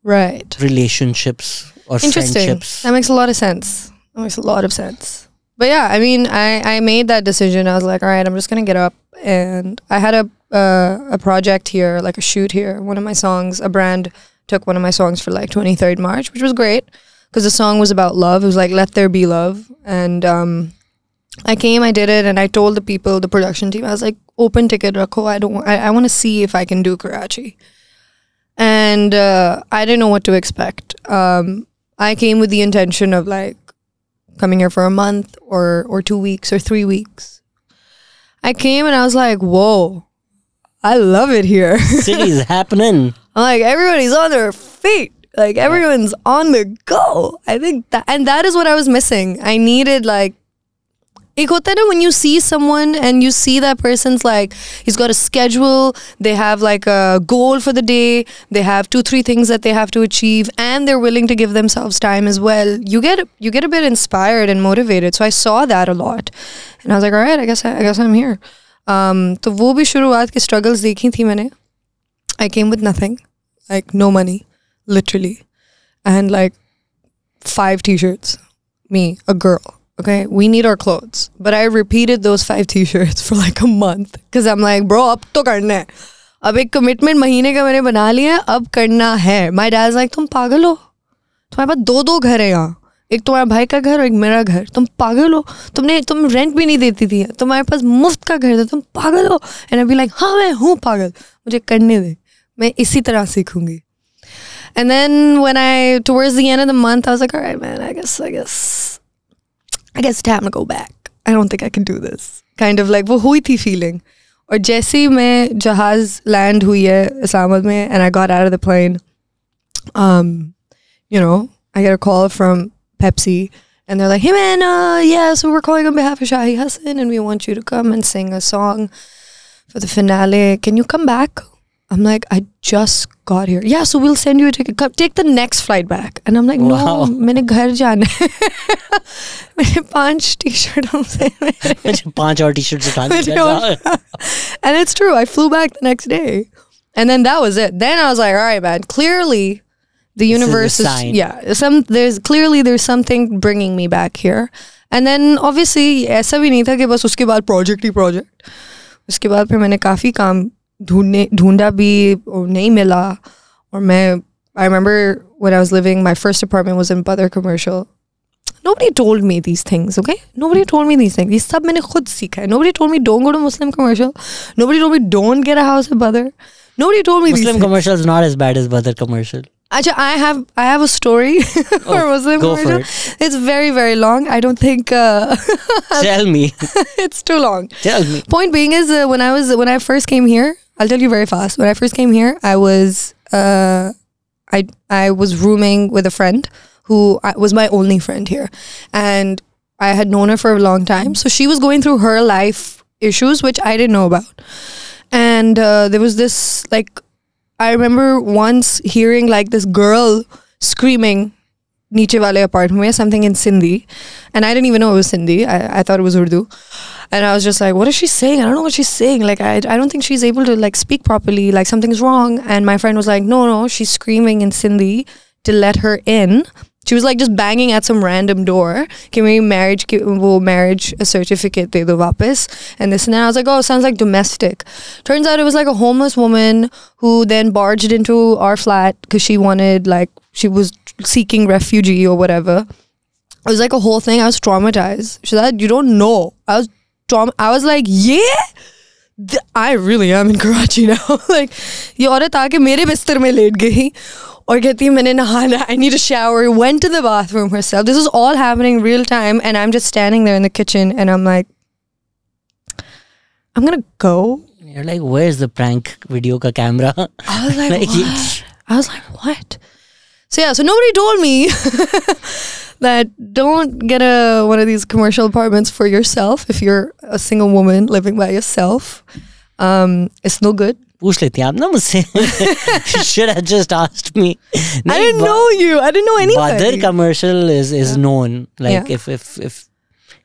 relationships or friendships. That makes a lot of sense. That makes a lot of sense. But yeah, I mean, I made that decision. I was like, all right, I'm just going to get up. And I had a project here, like a shoot here. One of my songs, a brand took one of my songs for like 23rd March, which was great. Because the song was about love. It was like, let there be love. And I came, I did it, and I told the people, the production team, I was like, open ticket rakho. I want to see if I can do Karachi. And I didn't know what to expect. I came with the intention of like coming here for a month or 2 weeks or 3 weeks. I came and I was like, whoa, I love it here. City's happening. I'm like, everybody's on their feet. Like everyone's on the go. I think that is what I was missing. I needed like, ek hota hai na, when you see someone and you see that person's like, he's got a schedule, they have like a goal for the day, they have 2-3 things that they have to achieve, and they're willing to give themselves time as well. You get a bit inspired and motivated. So I saw that a lot, and I was like, all right, I guess I'm here. तो वो भी शुरुआत के struggles देखी थी मैंने. I came with nothing, like no money. Literally. And like 5 t-shirts. Me, a girl. Okay? We need our clothes. But I repeated those 5 t-shirts for like a month. Because I'm like, bro, ab to karna hai. Ab ek commitment mahine ka maine bana liya hai, ab karna hai. My dad's like, tum pagal ho? तुम्हारे पास 2 घर है यहाँ. एक तुम्हारा भाई का घर और एक मेरा घर. तुम पागल हो? तुम रेंट भी नहीं देती थी. तुम्हारे पास मुफ्त का घर था. तुम पागल हो? And I'd be like, हाँ मैं हूँ पागल. मुझे करने दे. मैं इसी तरह सीखूंगी. And then towards the end of the month, I was like, all right, man, I guess it's time to go back. I don't think I can do this. Kind of like, वो हुई थी feeling. और जैसे ही मैं जहाज land हुई है इस्लामाबाद में, and I got out of the plane, you know, I get a call from Pepsi, and they're like, hey man, yeah, so we're calling on behalf of Shahi Hassan, and we want you to come and sing a song for the finale. Can you come back? I'm like, I just got here. Yeah, so we'll send you a ticket. Come, take the next flight back. And I'm like, no, मैंने घर जाना है. मैंने 5 t-shirt हमसे. मुझे 5 और t-shirts उठाने. And it's true. I flew back the next day. And then that was it. Then I was like, all right, man, clearly the universe is there's something bringing me back here. And then obviously ऐसा भी नहीं था कि बस उसके बाद project ही project. उसके बाद फिर मैंने काफी काम ढूंढा भी और नहीं मिला. और I remember when I was living, my first apartment was in Badr Commercial. Nobody told me these things, okay? Nobody told me these things. ये सब मैंने खुद सीखा है. Nobody told me don't go to Muslim Commercial. Nobody told me don't get a house at Badr. Nobody told me Muslim Commercial is not as bad as Badr Commercial. Actually, I have a story for Muslim go Commercial. For it. It's very, very long. I don't think tell me. It's too long. Tell me. Point being is when I first came here, I'll tell you very fast. When I first came here, I was rooming with a friend who was my only friend here, and I had known her for a long time. So she was going through her life issues, which I didn't know about. And there was this, like, I remember once hearing like this girl screaming niche wale apartment mein, something in Sindhi, and I didn't even know it was Sindhi. I thought it was Urdu, and I was just like, what is she saying? I don't know what she's saying. Like, I don't think she's able to like speak properly. Like, something's wrong. And my friend was like, no, she's screaming in Sindhi to let her in, She was like just banging at some random door. कि मेरी marriage certificate दे दो वापस. And this and that. I was like, oh, sounds like domestic. Turns out it was like a homeless woman who then barged into our flat because she wanted, like, she was seeking refugee or whatever. It was like a whole thing. I was traumatized. She said, you don't know. I was like, yeah? I really am in Karachi now. Like, ये औरत आके मेरे बिस्तर में late गई और कहती है मैंने नहाना, I need a shower, went to the bathroom herself. This is all happening real time and I'm just standing there in the kitchen and I'm like, I'm gonna go. You're like, where's the prank video ka camera? I was like, what? I was like, what? So yeah, so nobody told me that don't get one of these commercial apartments for yourself if you're a single woman living by yourself. It's no good. पूछ लेती आप ना मुझसे. You should have just asked me. I didn't know you. I didn't know anything. Badr commercial is known. Like if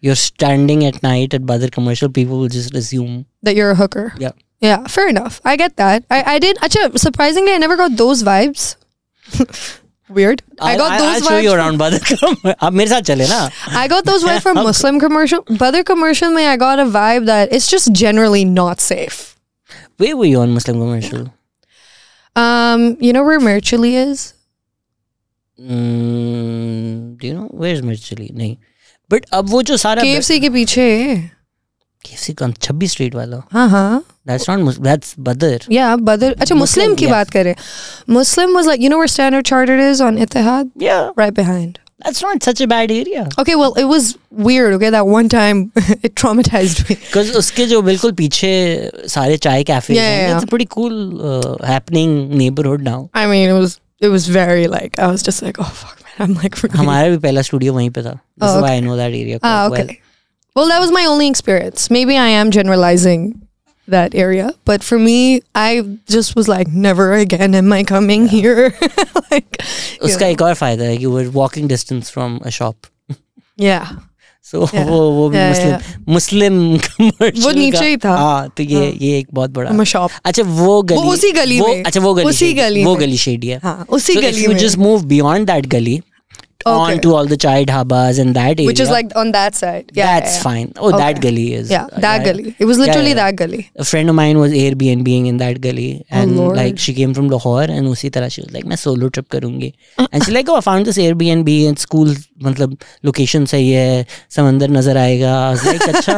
you're standing at night at Badr commercial, people will just assume that you're a hooker. Yeah. Yeah, fair enough. I get that. I did. Actually, surprisingly, I never got those vibes. Weird. I got those vibes. I'll show you around Badr. Ab mere saath chale na. I got those vibes from Muslim commercial. Badr commercial mein I got a vibe that it's just generally not safe. Where were you on Muslim commercial? You know where Mirchali is? Do you know where's Mirchali? नहीं. But अब वो जो सारा KFC के पीछे. KFC कौन 26 street वाला? हाँ. That's not that's Badr. Yeah, Badr. अच्छा Muslim की बात करें. Muslim was like, you know where Standard Chartered is on Ittihad? Yeah. Right behind. That's not such a bad area. Okay, well, it was weird, okay? That one time, it traumatized me. Because उसके जो बिल्कुल पीछे सारे चाय cafes हैं, it's a pretty cool happening neighborhood now. I mean, it was very like, I was just like, oh fuck man, I'm like really... हमारा भी पहला studio वहीं पे था. This is why I know that area quite well. Well, that was my only experience. Maybe I am generalizing that area, but for me, I just was like, never again am I coming here. Like, उसका एक और फायदा है कि we're walking distance from a shop. Yeah. So वो Muslim commercial वो नीचे ही था. हाँ, तो ये एक बहुत बड़ा. I'm a shop. अच्छा वो गली. वो उसी गली में. अच्छा वो गली. वो गली shady है. हाँ, उसी गली में. So if you just move beyond that gully, on to all the chai dhabas and that area, which is like on that side. Yeah, that's fine. Oh, that gully is. Yeah, that gully. It was literally that gully. A friend of mine was Airbnb-ing in that gully, and like she came from Lahore, and usi tarah she was like, "मैं solo trip करूँगी," and she's like, "Oh, I found this Airbnb and school, मतलब location सही है, समंदर नजर आएगा." I was like, "अच्छा."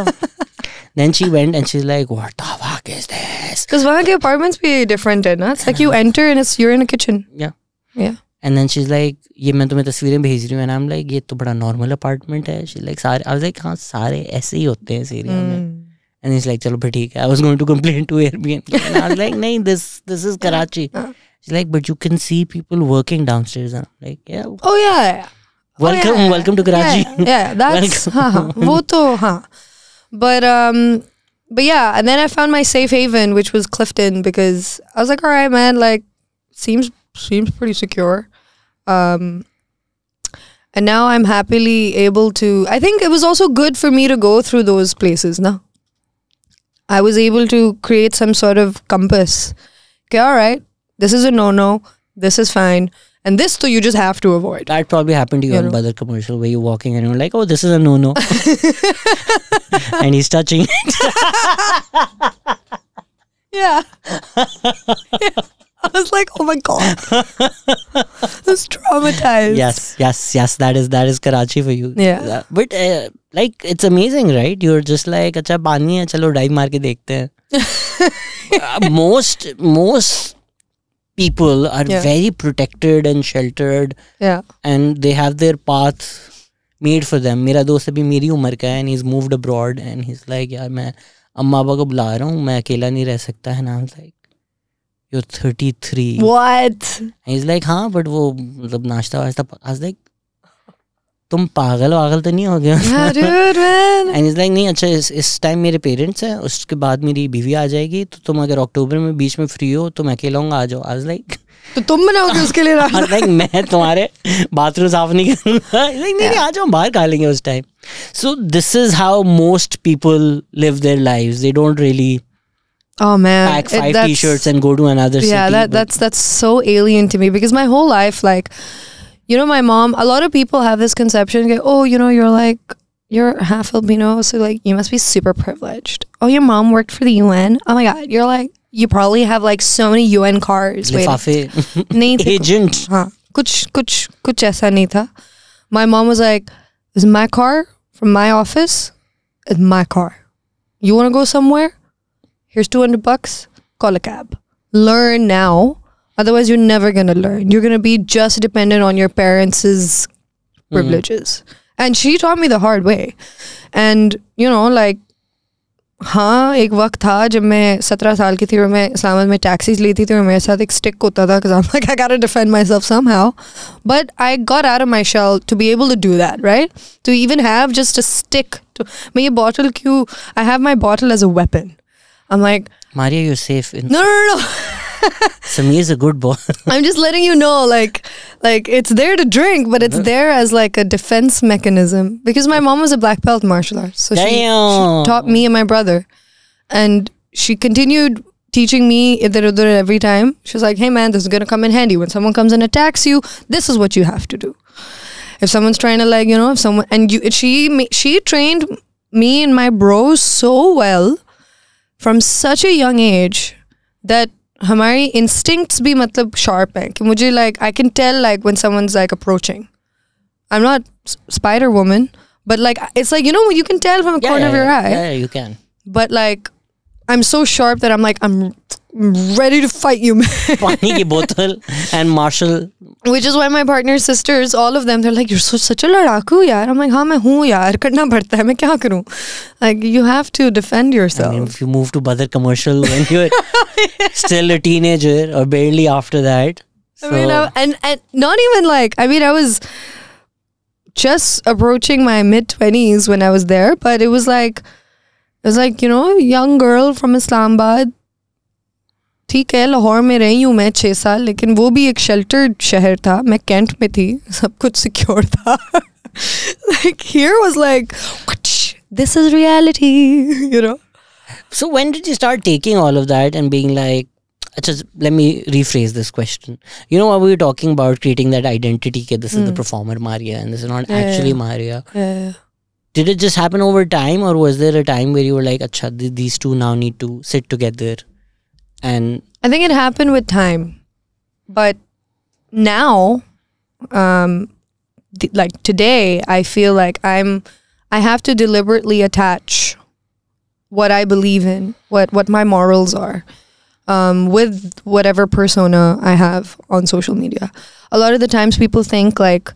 Then she went and she's like, "What the fuck is this?" Because वहाँ के apartments be different, है ना? It's like you enter and you're in a kitchen. Yeah. Yeah. And then she's like, ये मैं तुम्हें तस्वीरें भेज रही हूँ, and I'm like, ये तो बड़ा normal apartment है. She's like, सारे, I was like, हाँ सारे ऐसे ही होते हैं इस एरिया में. And he's like, चलो फिर ठीक है. I was going to complain to Airbnb, and I was like, नहीं, this is Karachi. She's like, but you can see people working downstairs. And I'm like, yeah. Oh yeah. Welcome to Karachi. Yeah, that's हाँ वो तो हाँ. But yeah, and then I found my safe haven, which was Clifton, because I was like, all right, man, like seems pretty secure. And now I'm happily able to, I think it was also good for me to go through those places, no? I was able to create some sort of compass. Okay, all right, this is a no-no, this is fine, and this too you just have to avoid. That probably happened to you on Badr commercial where you're walking and you're like, oh, this is a no-no. And he's touching it. Yeah. I was like, oh my god, I was traumatized. Yes. That is Karachi for you. Yeah. But like it's amazing, right? You're just like, अच्छा पानी है, चलो dive मार के देखते हैं. Most people are very protected and sheltered. Yeah. And they have their path made for them. मेरा दोस्त अभी मेरी उम्र का है, and he's moved abroad, and he's like, यार मैं अम्मा पापा को बुला रहा हूँ, मैं अकेला नहीं रह सकता है. And I was like, you're 33. What? And he's like, हाँ, but वो मतलब नाश्ता वाश्ता. I was like, तुम पागल तो नहीं हो गया? Yeah, dude, man. And he's like, नहीं, अच्छा इस टाइम मेरे पेरेंट्स हैं, उसके बाद मेरी बीवी आ जाएगी, तो तुम अगर अक्टूबर में बीच में फ्री हो तो मैं अकेला हूँगा, आ जाओ. I was like, तो तुम बनाओगे उसके लिए? I was like, मैं तुम्हारे बाथरूम साफ नहीं करूँगा. Like, नहीं, आ जाओ, बाहर खा लेंगे उस time. So this is how most people live their lives. They don't really pack 5 t-shirts and go to another city. Yeah, that's so alien to me, because my whole life, like, you know, my mom, a lot of people have this conception, oh, you know, you're half Filipino, so like you must be super privileged. Oh, your mom worked for the UN. Oh my God, you're like, you probably have like so many UN cars. Lifafe. नहीं थे Agent. हाँ, कुछ ऐसा नहीं था. My mom was like, this is my car from my office. It's my car. You want to go somewhere? Here's $200. Call a cab. Learn now. Otherwise, you're never going to learn. You're going to be just dependent on your parents' privileges. And she taught me the hard way. And, you know, like, हाँ एक वक्त था जब मैं 17 साल की थी और मैं इस्लामाबाद में टैक्सीज लेती थी और मेरे साथ एक स्टिक होता था because I'm like I gotta defend myself somehow. But I got out of my shell to be able to do that, right? To even have just a stick. मैं ये bottle क्यों? I have my bottle as a weapon. I'm like, Maria, you're safe. No. Sameer's a good boy. I'm just letting you know, like it's there to drink, but it's there as like a defense mechanism. Because my mom was a black belt in martial arts, so she taught me and my brother, and she continued teaching me idhar-udhar every time. She was like, "Hey man, this is gonna come in handy when someone comes and attacks you. This is what you have to do. If someone's trying to like, you know, if someone and you, she trained me and my bros so well from such a young age that हमारी instincts भी मतलब sharp हैं कि मुझे like I can tell like when someone's like approaching. I'm not Spider Woman, but like it's like, you know, you can tell from the corner of your eye. Yeah, you can. But like I'm so sharp that I'm like I'm ready to fight you, man. Pani ki bottle and martial. Which is why my partner's sisters, all of them, they're like, you're such a ladaku, yaar. I'm like, हाँ मैं हूँ यार, करना पड़ता है, मैं क्या करूँ? Like you have to defend yourself. I mean, if you move to Badr commercial when you're still a teenager or barely after that. So. I mean, and not even like, I mean, I was just approaching my mid-20s when I was there, but it was like, you know, young girl from Islamabad. ठीक है लाहौर में रही हूँ मैं 6 साल लेकिन वो भी एक शेल्टर्ड शहर था मैं कैंट में थी सब कुछ सिक्योर था like here was like this is reality, you know. So when did you start taking all of that and being like, just let me rephrase this question. You know what we were talking about, creating that identity that this is the performer Maria and this is not actually Maria. Did it just happen over time or was there a time where you were like, acha, these two now need to sit together? And I think it happened with time, but now, like today, I feel like I have to deliberately attach what I believe in, what my morals are, with whatever persona I have on social media. A lot of the times, people think like,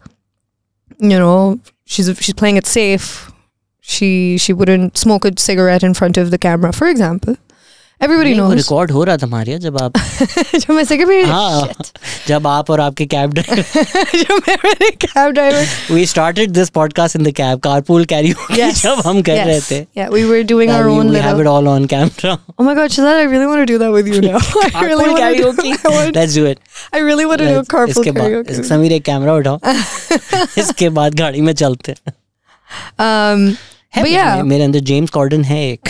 you know, she's playing it safe. She wouldn't smoke a cigarette in front of the camera, for example. Everybody knows. Record हो रहा था मारिया जब आप जब मैं cigarette जब आप और आपके कैब ड्राइवर जो मेरे cab driver we started this podcast in the cab carpool karaoke जब हम कर रहे थे yeah we were doing our own we little have it all on camera. Oh my god Shehzad, I really want to do that with you now. I really want karaoke. Let's do it. I really want to do a carpool karaoke. Sameer एक camera उठाओ इसके बाद गाड़ी में चलते but yeah मेरे अंदर James कॉर्डन है एक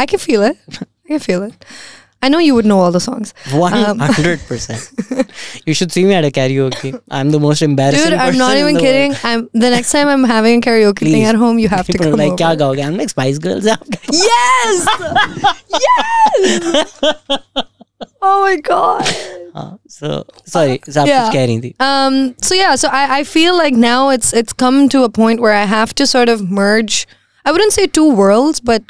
I can feel it. I can feel it. I know you would know all the songs. 100%. You should see me at a karaoke. I'm the most embarrassing person. Dude, I'm not even kidding. The next time I'm having a karaoke thing at home, you have to come over. क्या गाओगे? I'm like Spice Girls. Yes! Yes! Oh my god. So sorry, आप कुछ कह रही थी. So I feel like now it's come to a point where I have to sort of merge. I wouldn't say two worlds, but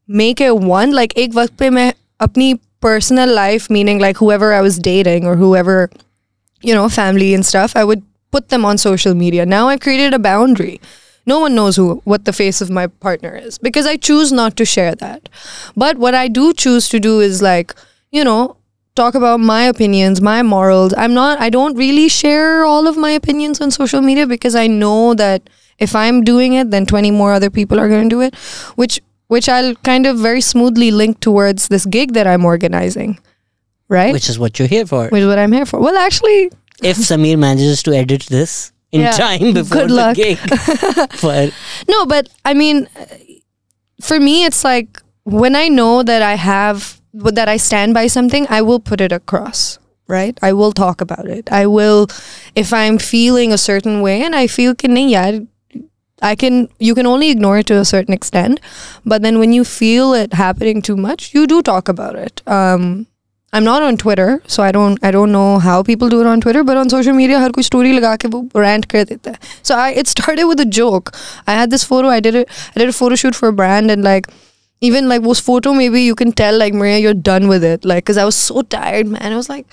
make it one. Like एक वक्त पे मैं अपनी personal life, meaning like whoever I was dating or whoever, you know, family and stuff, I would put them on social media. Now I've created a boundary. No one knows what the face of my partner is because I choose not to share that. But what I do choose to do is like, you know, talk about my opinions, my morals. I don't really share all of my opinions on social media because I know that if I'm doing it, then 20 more other people are going to do it, which I'll kind of very smoothly link towards this gig that I'm organizing, right? Which is what you're here for. Which is what I'm here for. Well, actually... If Sameer manages to edit this in time before the gig. No, but I mean, for me, it's like, when I know that I stand by something, I will put it across. right? I will talk about it. I will, if I'm feeling a certain way and I feel कि नहीं यार, you can only ignore it to a certain extent, but then when you feel it happening too much, you do talk about it. I'm not on Twitter, so I don't know how people do it on Twitter, but on social media हर कोई story लगा के वो rant कर देता है. So it started with a joke. I had this photo, I did a photo shoot for a brand, and like even like this photo, maybe you can tell like, Maria, you're done with it, like, because I was so tired, man. I was like,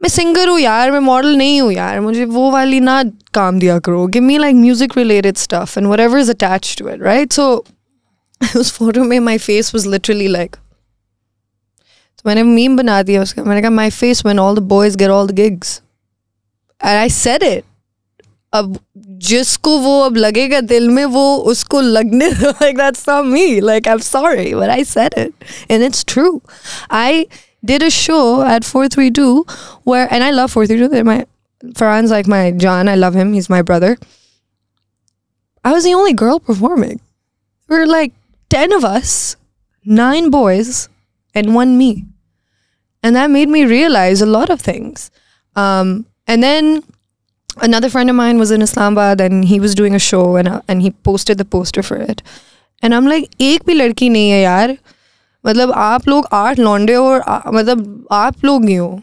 मैं singer हूँ यार, मैं model नहीं हूँ यार, मुझे वो वाली ना काम दिया करो. Give me like music related stuff and whatever is attached to it, right? So उस photo में my face was literally like, तो मैंने मीम बना दिया उसका. मैंने कहा my face when all the boys get all the gigs, and I said it. अब जिसको वो अब लगेगा दिल में वो उसको लगने दो. Like that's not me. Like I'm sorry, but I said it, and it's true. I did a show at 432 where, and I love 432. Farhan's like my John. I love him. He's my brother. I was the only girl performing. We were like 10 of us, 9 boys, and 1 me. And that made me realize a lot of things. And then another friend of mine was in Islamabad and he was doing a show and he posted the poster for it. And I'm like, एक भी लड़की नहीं है यार. मतलब आप लोग 8 लौंडे और मतलब आप लोग ही हो.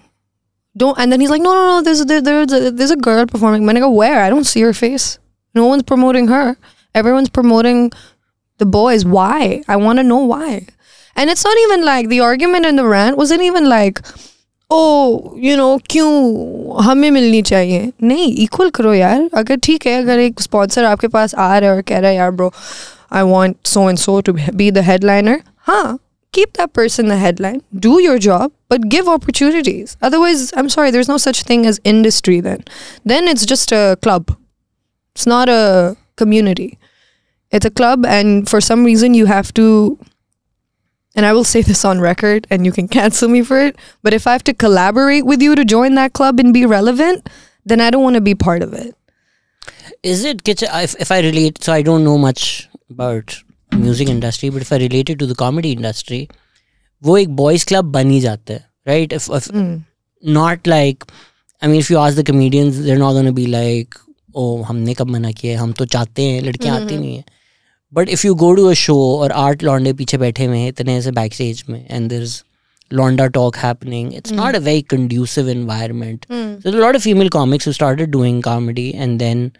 Don't. And then he's like, no, there's a girl performing. मैंने कहा, where? I don't see her face. No one's promoting her. Everyone's promoting the boys. Why? I want to know why. And it's not even like the argument and the rant wasn't even like, oh, you know, क्यों हमें मिलनी चाहिए. नहीं, equal करो यार. अगर ठीक है, अगर एक sponsor आपके पास आ रहा है और कह रहा है यार bro, I want so and so to be the headliner. हाँ, keep that person the headline. Do your job, but give opportunities. Otherwise, I'm sorry, there's no such thing as industry then. Then it's just a club. It's not a community. It's a club, and for some reason you have to, and I will say this on record and you can cancel me for it, but if I have to collaborate with you to join that club and be relevant, then I don't want to be part of it. Is it, if I relate, so I don't know much about music industry, but if I relate it to the comedy industry, वो एक boys club बन ही जाता है, right? If not like, I mean, if you ask the comedians, they're not going to be like, oh, हमने कब मना किया, हम तो चाहते हैं, लड़कियां आती नहीं है. But if you go to a show और 8 लौंडे पीछे बैठे हुए हैं इतने ऐसे backstage में, and there's Londa talk happening, it's not a very conducive environment. So there's a lot of female comics who started doing comedy and then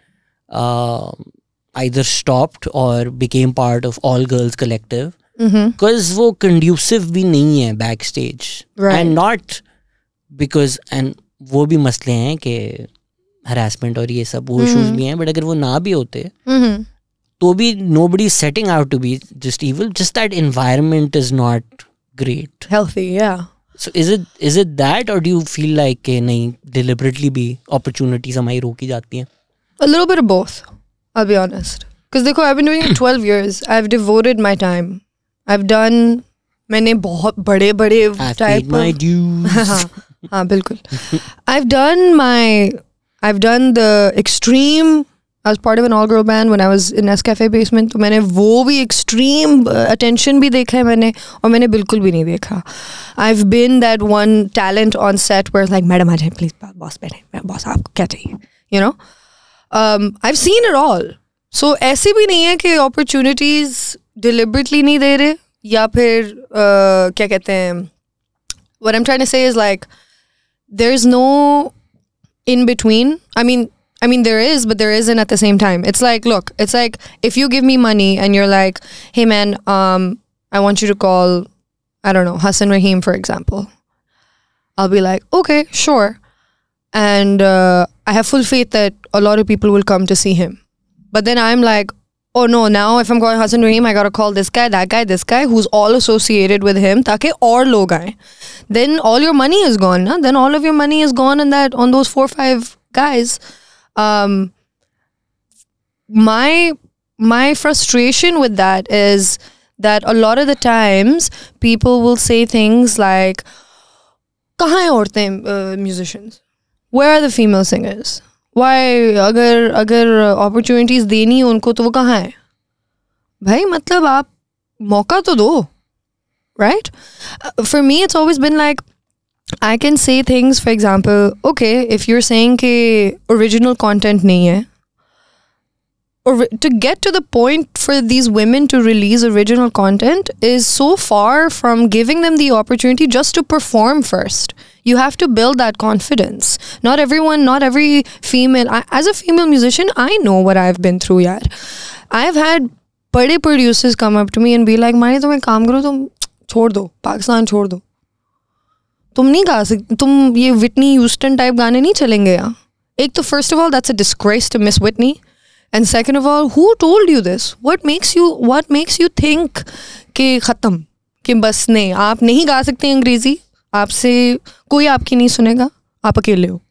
either stopped or became part of all girls collective because वो conducive भी नहीं है backstage, and not because, and वो भी मसले हैं कि harassment और ये सब वो issues भी हैं, but अगर वो ना भी होते तो भी nobody is setting out to be just evil, just that environment is not great, healthy. Yeah. So is it that, or do you feel like कि नहीं deliberately भी opportunities हमारी रोकी जाती हैं? A little bit of both, I'll be honest. Because देखो, I've been doing it 12 years. I've devoted my time. I've done, मैंने बहुत बड़े I've type paid my dues. हाँ बिल्कुल. I've done the extreme. I was part of an all-girl band when I was in Nescafe basement. तो मैंने वो भी extreme attention भी देखा है मैंने, और मैंने बिल्कुल भी नहीं देखा. I've been that one talent on set where it's like, madam आ जाए please, boss बैठे, boss आपको क्या चाहिए, you know. I've seen it all. So ऐसे भी नहीं है कि opportunities deliberately नहीं दे रहे, या फिर क्या कहते हैं, what I'm trying to say is like, there's no in between. I mean there is, but there isn't at the same time. It's like, look, it's like if you give me money and you're like, hey man, I want you to call, I don't know, Hassan Rahim, for example. I'll be like, okay, sure. And I have full faith that a lot of people will come to see him. But then I'm like, oh no, now if I'm calling Hassan Rahim, I gotta call this guy, that guy, this guy, who's all associated with him, ताकि और लोग आए. Then all your money is gone, na? Then all of your money is gone on those 4 or 5 guys. My frustration with that is that a lot of the times people will say things like, कहाँ हैं औरतें musicians? Where are the female singers? Why अगर opportunities देनी उनको तो वो कहाँ है? भाई मतलब आप मौका तो दो, right? For me it's always been like, I can say things, for example, okay, if you're saying कि original content नहीं है, or to get to the point for these women to release original content is so far from giving them the opportunity just to perform first. You have to build that confidence. Not every female, as a female musician, I know what I've been through yaar. I've had bade producers come up to me and be like, मानी तुम्हें काम करो, तुम छोड़ दो, पाकिस्तान छोड़ दो. तुम नहीं गा सकते, तुम ये विटनी ह्यूस्टन टाइप गाने नहीं चलेंगे यहाँ. एक तो first of all, that's a disgrace to Miss Whitney. And second of all, who told you this? What makes you think कि खत्म, कि बस नहीं, आप नहीं गा सकते अंग्रेजी, आपसे कोई आपकी नहीं सुनेगा, आप अकेले हो.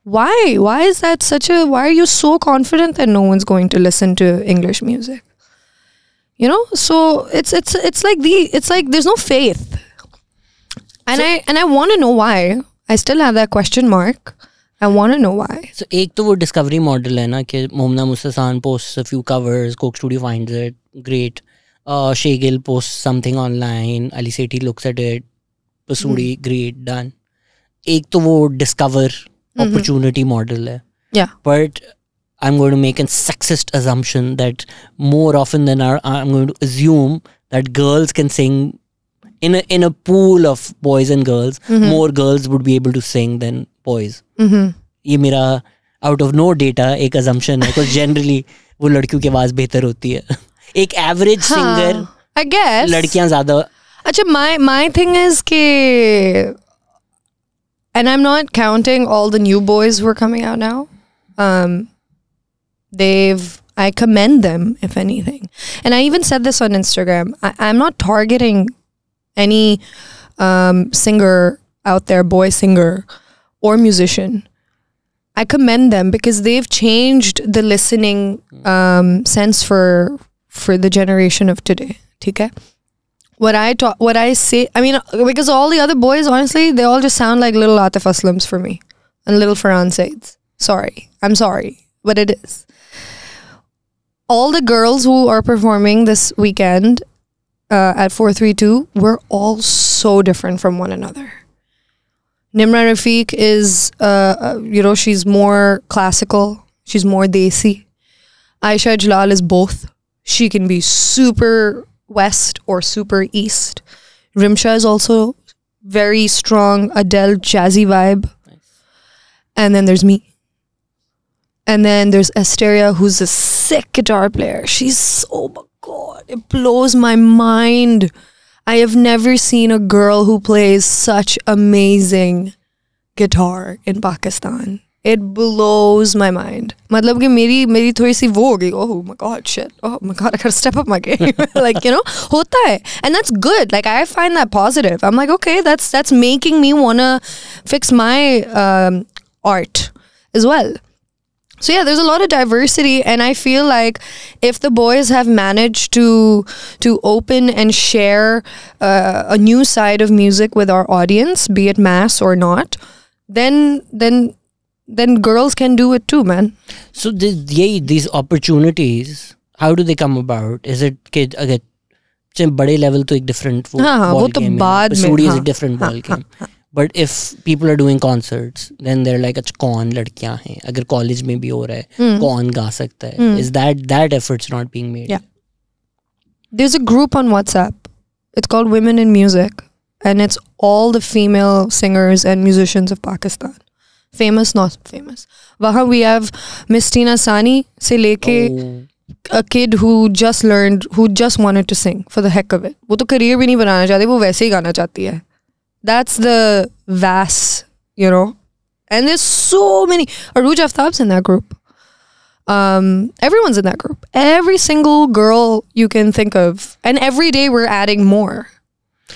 Why is that why are you so confident that no one's going to listen to English music? You know, so it's like there's no faith. And I want to know why. I still have that question mark. I want to know why. So एक तो वो discovery model है ना कि मोमना मुस्तसान posts a few covers, Coke Studio finds it, great. Shay Gill posts something online, Ali Sethi looks at it, Pasudi, great, done. एक तो वो discover opportunity model है. Yeah. But I'm going to make a sexist assumption that more often than not, I'm going to assume that girls can sing in a pool of boys and girls. More girls would be able to sing than boys. ये मेरा out of no data एक assumption है, because generally वो लड़कियों की आवाज बेहतर होती है. एक average singer, I guess लड़कियां ज़्यादा. अच्छा, my thing is कि, and I'm not counting all the new boys who are coming out now. I commend them, if anything. And I even said this on Instagram. I'm not targeting any singer out there, boy singer or musician. I commend them because they've changed the listening sense for the generation of today. Okay? What I say, I mean, because all the other boys, honestly, they all just sound like little Atif Aslams for me and little Farhan Saids. Sorry. I'm sorry, but it is. All the girls who are performing this weekend at 432 were all so different from one another. Nimra Rafiq is, she's more classical. She's more desi. Aisha Jalal is both. She can be super west or super east. Rimsha is also very strong Adele jazzy vibe. Nice. And then there's me. And then there's Asteria, who's a sick guitar player. Oh my God, it blows my mind. I have never seen a girl who plays such amazing guitar in Pakistan. It blows my mind. मतलब कि मेरी थोड़ी सी वो हो गई. Oh my God, shit. Oh my God, I gotta step up my game. Like, you know, होता है. And that's good. Like, I find that positive. I'm like, okay, that's making me wanna fix my art as well. So yeah, there's a lot of diversity, and I feel like if the boys have managed to open and share a new side of music with our audience, be it mass or not, then girls can do it too, man. So these opportunities, how do they come about? Is it कि अगर बड़े level तो एक different ball game है, Pasudi is a different ball game. But if people are doing concerts, then they're like, अच्छा कौन लड़कियां हैं? अगर college में भी हो रहा है, कौन गा सकता है? Is that effort's not being made? Yeah. There's a group on WhatsApp. It's called Women in Music, and it's all the female singers and musicians of Pakistan. Famous, not famous. वहाँ we have Miss Tina Sani से लेके a kid who just wanted to sing for the heck of it. वो तो career भी नहीं बनाना चाहती, वो वैसे ही गाना चाहती है. That's the vast, you know. And there's so many. Aruj Aftab's in that group. Everyone's in that group. Every single girl you can think of. And every day we're adding more.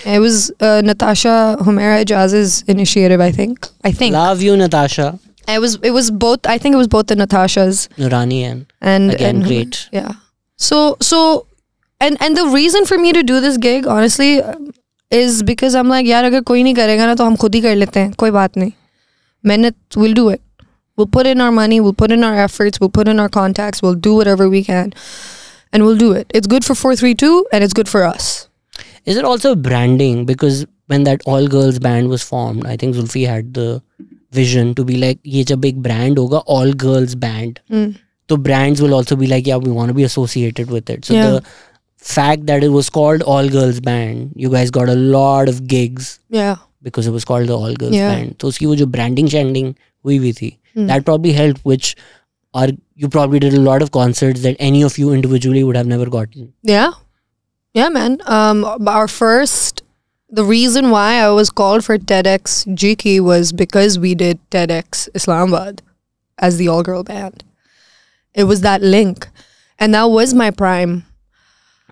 It was Natasha Humaira Ijaz's initiative, I think. Love you, Natasha. It was both. I think it was both the Natashas. Nurani and again, great. Yeah. So and the reason for me to do this gig, honestly, is because I'm like, यार अगर कोई नहीं करेगा ना तो हम खुद ही कर लेते हैं, कोई बात नहीं. मेहनत, we'll do it. We'll put in our money, we'll put in our efforts, we'll put in our contacts, we'll do whatever we can, and we'll do it. It's good for 432 and it's good for us. Is it also branding? Because when that all girls band was formed, I think Zulfi had the vision to be like, ye jab ek brand hoga, all girls band, so brands will also be like, yeah, we want to be associated with it. So the fact that it was called all girls band, you guys got a lot of gigs because it was called the all girls band. So uski wo jo branding shanding hui bhi thi, that probably helped, which are, you probably did a lot of concerts that any of you individually would have never gotten. Yeah man. The reason why I was called for TEDx GK was because we did TEDx Islamabad as the all-girl band. It was that link. And that was my prime.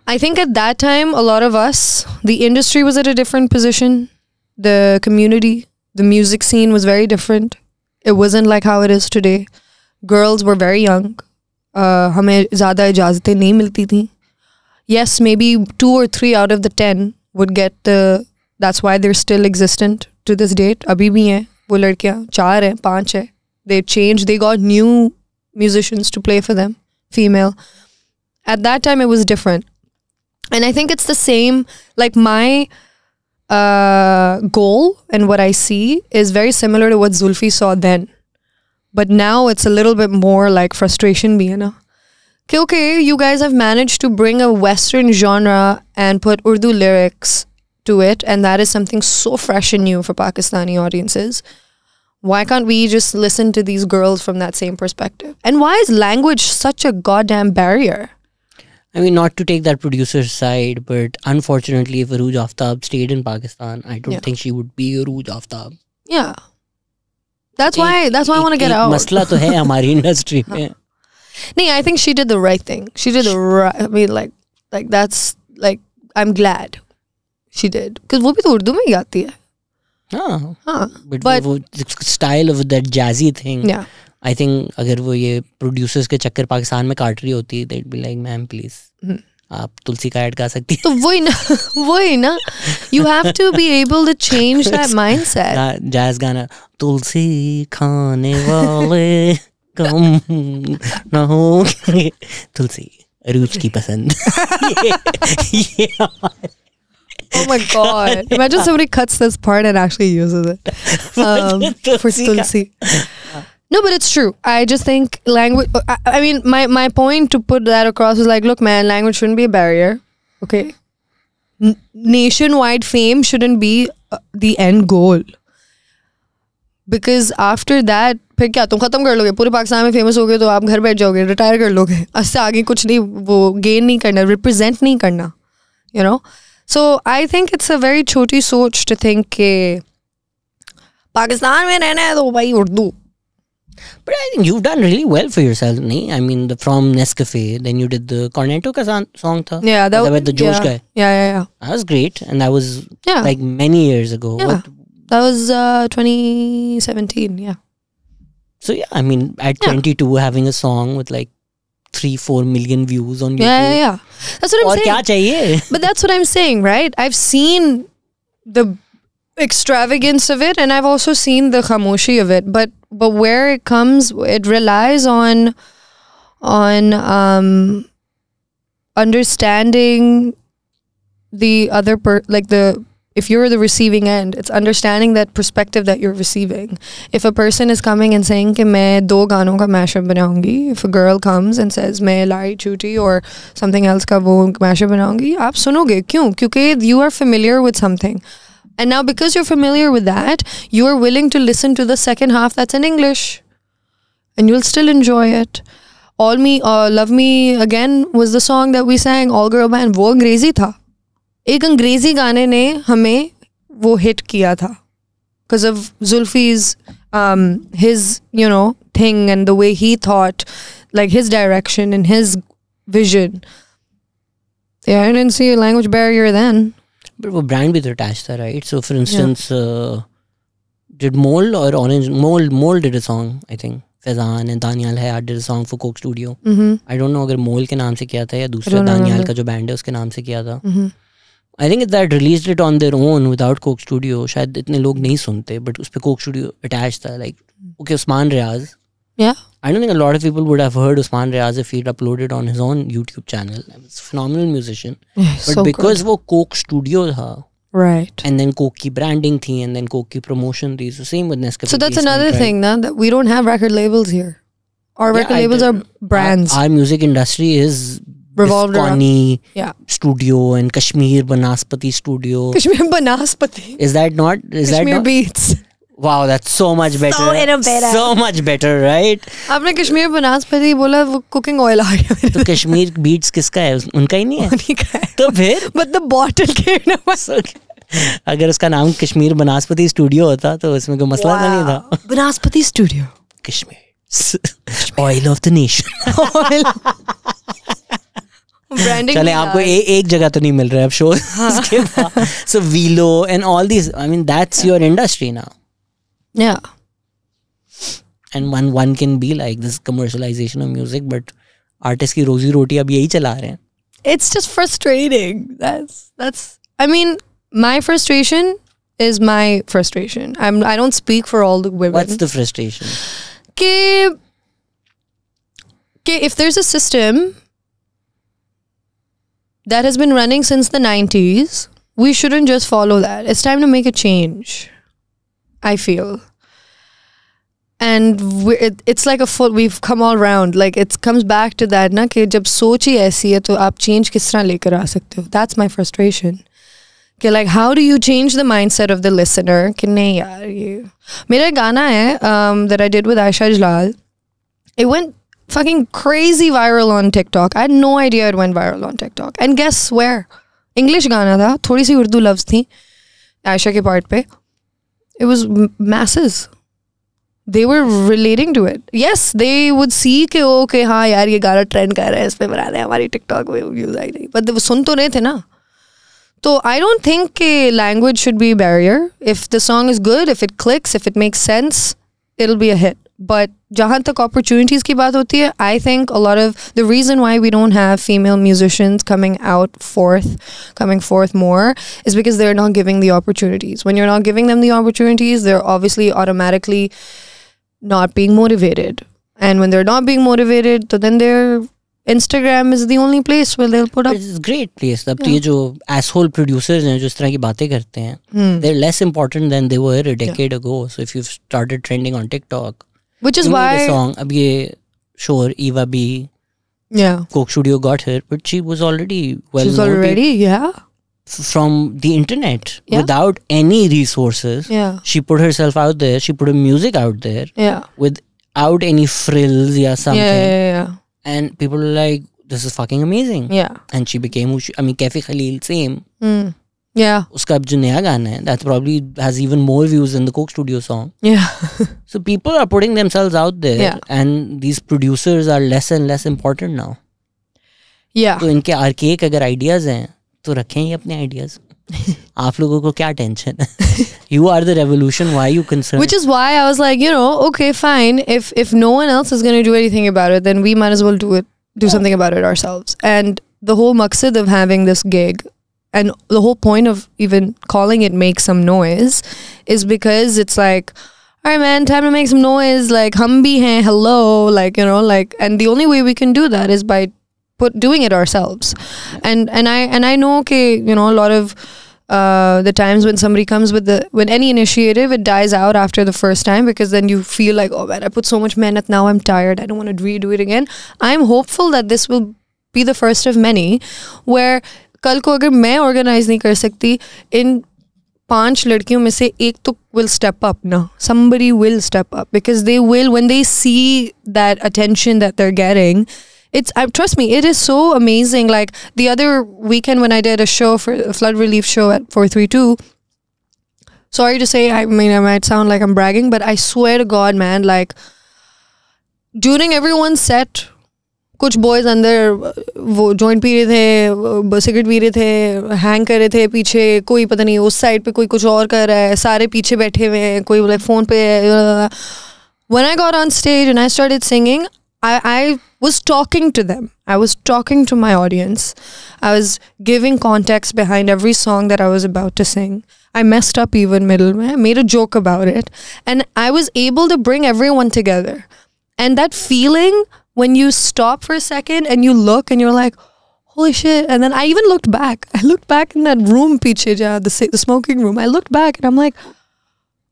I think at that time, a lot of us, the industry was at a different position. The community, the music scene was very different. It wasn't like how it is today. Girls were very young. हमें ज़्यादा इजाज़तें नहीं मिलती थी. Yes, maybe 2 or 3 out of the 10 would get that's why they're still existent to this date. अभी भी हैं वो लड़कियाँ, 4 हैं, 5 हैं. They changed, they got new musicians to play for them, female. At that time, it was different. And I think it's the same, like my goal and what I see is very similar to what Zulfi saw then. But now it's a little bit more like frustration bhi hai na. Okay, you guys have managed to bring a Western genre and put Urdu lyrics to it, and that is something so fresh and new for Pakistani audiences. Why can't we just listen to these girls from that same perspective? And why is language such a goddamn barrier? I mean, not to take that producer's side, but unfortunately, if Arooj Aftab stayed in Pakistan, I don't think she would be Arooj Aftab. Yeah. That's why I want to get out. Masla to hai hamari industry mein. Nee, I think she did the right thing. She did the right, I mean, like that's, like, I'm glad she did. Because wo bhi to Urdu mein hi aati hai. But wo style of that jazzy thing, I think अगर वो ये producers के चक्कर पाकिस्तान में काट रही होती, they'd be like, ma'am, please, आप तुलसी का ऐड गा सकती हैं. तो वही ना, you have to be able to change that mindset. Jazz गाना, तुलसी खाने वाले कम ना हो, तुलसी अरूज की पसंद. Oh my god. Imagine somebody cuts this part and actually uses it for Tulsi. No, but it's true. I just think language, I mean, my point to put that across is like, look man, language shouldn't be a barrier. Okay. Nationwide fame shouldn't be the end goal. Because after that, फिर क्या तुम खत्म कर लोगे, पूरे पाकिस्तान में famous हो गए तो आप घर बैठ जाओगे, रिटायर कर लोगे, उससे आगे कुछ नहीं, वो गेन नहीं करना, रिप्रेजेंट नहीं करना, you know. So I think it's a very छोटी सोच to think कि पाकिस्तान में रहना है तो भाई Urdu. But I think you've done really well for yourself, nahi? I mean, from Nescafe, then you did the Cornetto ka song tha. Yeah, that was the Josh guy. Yeah. That was great, and that was like many years ago. Yeah, that was 2017. Yeah. So yeah, I mean, at 22, having a song with like 3-4 million views on YouTube. Yeah. That's what I'm saying. Aur kya chahiye? But that's what I'm saying, right? I've seen the extravagance of it, and I've also seen the khamoshi of it. But where it comes, it relies on understanding the other if you're the receiving end, it's understanding that perspective that you're receiving. If a person is coming and saying कि मैं 2 गानों का mashup बनाऊंगी, if a girl comes and says मैं लारी छूटी or something else का वो mashup बनाऊंगी, आप सुनोगे क्यों? क्योंकि you are familiar with something. And now because you're familiar with that, you are willing to listen to the second half that's in English. And you'll still enjoy it. All Me, Love Me Again was the song that we sang, All Girl Band. वो अंग्रेजी था. एक अंग्रेजी गाने ने हमें वो hit किया था. Because of Zulfi's, his, you know, thing and the way he thought, like his direction and his vision. Yeah, I didn't see a language barrier then. But वो brand भी तो attached था, right? So for instance, did Mole or Orange, Mole did a song, I think. Faizan and Daniel Hayat did a song for Coke Studio. I don't know अगर Mole के नाम से किया था या दूसरा Daniel का जो band है उसके नाम से किया था. I think that released it on their own without Coke Studio. शायद इतने लोग नहीं सुनते, but उस पे Coke Studio attached था. Like, okay, Usman Riaz. Yeah. I don't think a lot of people would have heard Usman Riaz if he'd uploaded on his own YouTube channel. He's a phenomenal musician. Yeah, but so because good. वो Coke Studio था, Right. And then Coke की branding थी, and then Coke की promotion थी. So same with Nescafe. So that's another thing, na, that we don't have record labels here. Our record labels are brands. Our music industry is revolved around studio and Kashmir Banaspati studio. Kashmir Banaspati. Is that not? Kashmir Beats. Wow, that's so much better. So innovative. So much better, right? आपने कश्मीर बनास्पति बोला, वो cooking oil आ गया. तो Kashmir beats किसका है? उनका ही नहीं है. उन्हीं का है. तो फिर? But the bottle came now. अगर उसका नाम कश्मीर बनास्पति स्टूडियो होता तो इसमें कोई मसला नहीं था. Banaspati studio. Kashmir. Oil of the nation. Branding. चले आपको एक जगह तो नहीं मिल रहा है अब शो इसके बाद. So Velo and all these, I mean that's your industry now. Yeah. And one can be like this commercialization of music, but artists की रोजी रोटी अब यही चला रहे हैं. It's just frustrating. That's. I mean, my frustration is my frustration. I don't speak for all the women. What's the frustration? Ke if there's a system that has been running since the 90s, we shouldn't just follow that. It's time to make a change, I feel. And it's like we've come all around. Like it comes back to that, na, कि जब सोच ही ऐसी है तो आप change किस तरह लेकर आ सकते हो? That's my frustration. कि like how do you change the mindset of the listener? कि नहीं यार ये मेरा गाना है that I did with Aisha Jalal. It went fucking crazy viral on TikTok. I had no idea it went viral on TikTok. And guess where? English गाना था, थोड़ी सी उर्दू लफ्ज़ थी आयशा के part पे. It was masses. They were relating to it. Yes, they would see कि okay हाँ यार ये गाना trend कर रहा है, इस पे बना रहे हैं, हमारी TikTok में views आई नहीं. But वो सुन तो रहे थे ना. So I don't think कि language should be a barrier. If the song is good, if it clicks, if it makes sense, it'll be a hit. But जहाँ तक opportunities की बात होती है, I think a lot of the reason why we don't have female musicians coming forth more is because they're not giving the opportunities. When you're not giving them the opportunities, they're obviously automatically not being motivated. And when they're not being motivated, so then their Instagram is the only place where they'll put up. It's a great place. अब ये जो asshole producers हैं जो इस तरह की बातें करते हैं, they're less important than they were a decade ago. So if you've started trending on TikTok, which is why the song अब ये sure Eva B, Coke Studio got her, but she was already from the internet without any resources. She put herself out there. She put her music out there without any frills or something. And people were like, this is fucking amazing. And she became who she, I mean, Kafi Khalil, same. Uska ab jo naya gaana hai, that probably has even more views than the Coke Studio song. So people are putting themselves out there, and these producers are less and less important now. तो इनके archaic अगर ideas हैं तो रखें ही अपने ideas. आप लोगों को क्या tension? You are the revolution. Why are you concerned? Which is why I was like, okay, fine. If no one else is going to do anything about it, then we might as well do something about it ourselves. And the whole maqsad of having this gig, and the whole point of even calling it Make Some Noise, is because it's like, all right, man, time to make some noise. Like, hum bhi hain, hello. Like, and the only way we can do that is by doing it ourselves. And I know okay, a lot of the times when somebody comes with when any initiative, it dies out after the first time, because then you feel like, oh man, I put so much mehnat, now I'm tired, I don't want to redo it again. I'm hopeful that this will be the first of many, where कल को अगर मैं organize नहीं कर सकती, इन 5 लड़कियों में से एक तो will step up ना, somebody will step up, because they will, when they see that attention that they're getting, trust me, it is so amazing. Like the other weekend when I did a show for a flood relief show at 432, sorry to say, I mean, I might sound like I'm bragging, but I swear to God, man, like during everyone's set, कुछ boys अंदर वो joint P रहे थे, cigarette P रहे थे, hang कर रहे थे पीछे, कोई पता नहीं उस side पे कोई कुछ और कर रहा है, सारे पीछे बैठे हुए हैं, कोई like phone पे है. When I got on stage and I started singing, I was talking to them. I was talking to my audience. I was giving context behind every song that I was about to sing. I messed up even middle mein. I made a joke about it. And I was able to bring everyone together. And that feeling when you stop for a second and you look and you're like, holy shit. And then I even looked back. I looked back in that room, piche, the smoking room. I looked back and I'm like,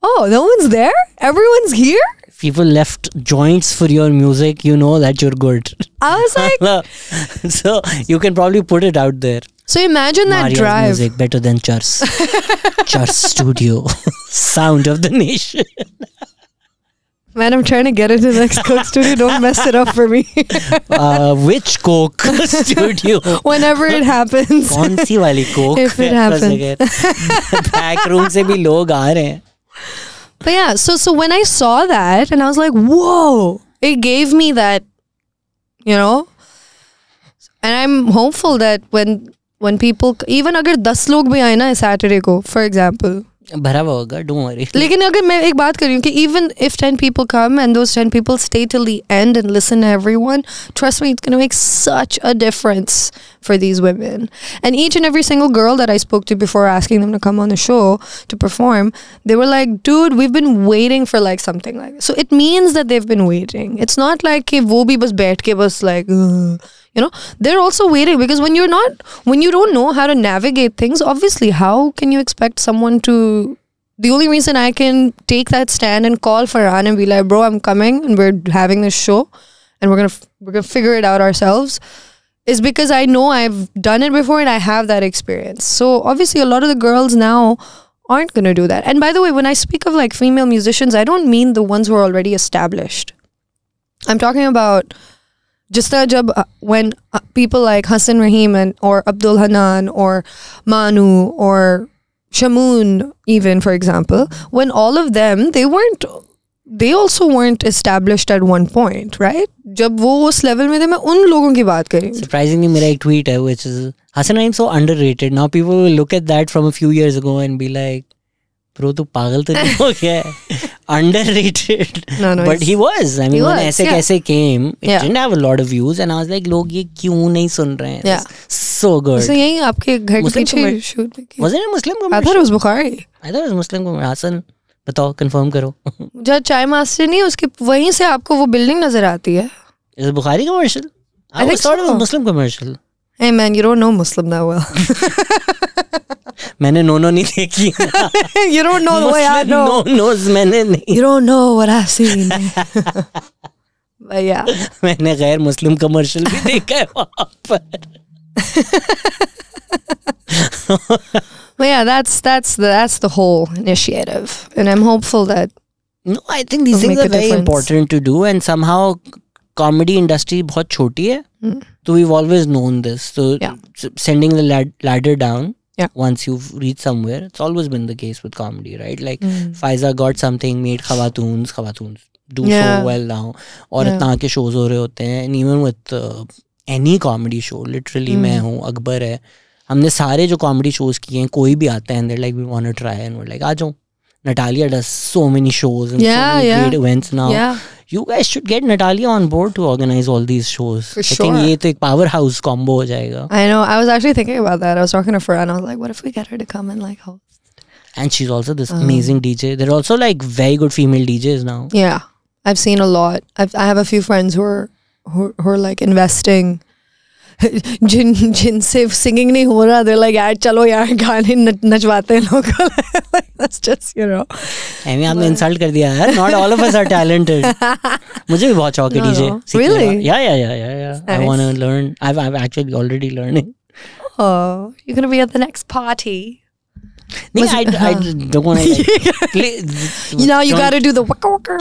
oh, no one's there? Everyone's here? If people left joints for your music, you know that you're good. I was like... So you can probably put it out there. So imagine that Maria's drive. music better than Chars. Chars Studio. Sound of the nation. Man, I'm trying to get into the next Coke studio. Don't mess it up for me. Which Coke studio? Whenever it happens. कौन सी वाली Coke? If it happens. Back room से भी लोग आ रहे हैं. But yeah, so when I saw that and I was like, whoa, it gave me that, you know, and I'm hopeful that when people, even अगर 10 लोग भी आए ना Saturday को, for example, भरा हुआ होगा, don't worry. लेकिन अगर मैं एक बात कर रही हूँ कि even if 10 people come and those 10 people stay till the end and listen to everyone, trust me, it's going to make such a difference for these women. And each and every single girl that I spoke to before asking them to come on the show to perform, they were like, dude, we've been waiting for like something like this. So it means that they've been waiting. It's not like कि वो भी बस बैठ के बस like, you know, they're also waiting, because when you don't know how to navigate things, obviously, how can you expect someone to... The only reason I can take that stand and call Farhan and be like, bro, I'm coming and we're having this show and we're gonna figure it out ourselves, is because I know I've done it before and I have that experience. So obviously a lot of the girls now aren't gonna do that. And by the way, when I speak of like female musicians, I don't mean the ones who are already established. I'm talking about just when people like Hassan Rahim or Abdul Hanan or Manu or Shamoon, even, for example, when all of them, they also weren't established at one point, right? जब वो उस level में थे, मैं उन लोगों की बात कर रही हूँ. Surprisingly, मेरा एक tweet है, which is Hassan Rahim so underrated. Now people will look at that from a few years ago and be like, bro, तू पागल तो नहीं हो गया है? Underrated. No, but he was. I mean, when ऐसे कैसे came, it didn't have a lot of views, and I was like, लोग ये क्यों नहीं सुन रहे हैं? Yeah. So good. So यही आपके घर के पीछे shoot में. Was it a Muslim commercial? I thought it was Bukhari. I thought it was Muslim commercial. Hassan, बताओ, confirm करो. जब चाय मास्टर नहीं, उसके वहीं से आपको वो building नजर आती है. Is it Bukhari commercial? I thought it was Muslim commercial. Hey man, you don't know Muslim that well. मैंने नो नहीं देखी. You don't know the way I know. No, मैंने नहीं. You don't know what I've seen. But yeah. मैंने गैर मुस्लिम commercial भी देखा है वहाँ पर. But yeah, that's the whole initiative, and I'm hopeful that. No, I think these things are very important to do, and somehow comedy industry बहुत छोटी है. So we've always known this. So sending the ladder down. Yeah. Once you've reached somewhere, it's always been the case with comedy, right? Like Faiza got something, made Khawatoons do so well now. और इतना के shows हो रहे होते हैं, and even with any comedy show, literally मैं हूँ, अकबर है, हमने सारे जो comedy shows किए हैं, कोई भी आता है and they're like, we want to try, and we're like, आ जाओ. Natalia does so many shows and so many great events now. Yeah. You guys should get Natalia on board to organize all these shows. For sure. I think ये तो एक powerhouse combo हो जाएगा. I know. I was actually thinking about that. I was talking to Farhan. I was like, what if we get her to come and like host? And she's also this amazing DJ. There are also like very good female DJs now. Yeah, I've seen a lot. I have a few friends who are like investing. जिनसे singing नहीं हो रहा, they're like, यार चलो यार गाने नचवाते हैं लोग. Like, that's just, you know. I mean, आपने insult कर दिया यार. Not all of us are talented. मुझे भी बहुत शौक है DJ. Really? Yeah. I want to learn. I've actually already learning. Oh, you're gonna be at the next party. I don't want to play. You know, you gotta do the waka waka.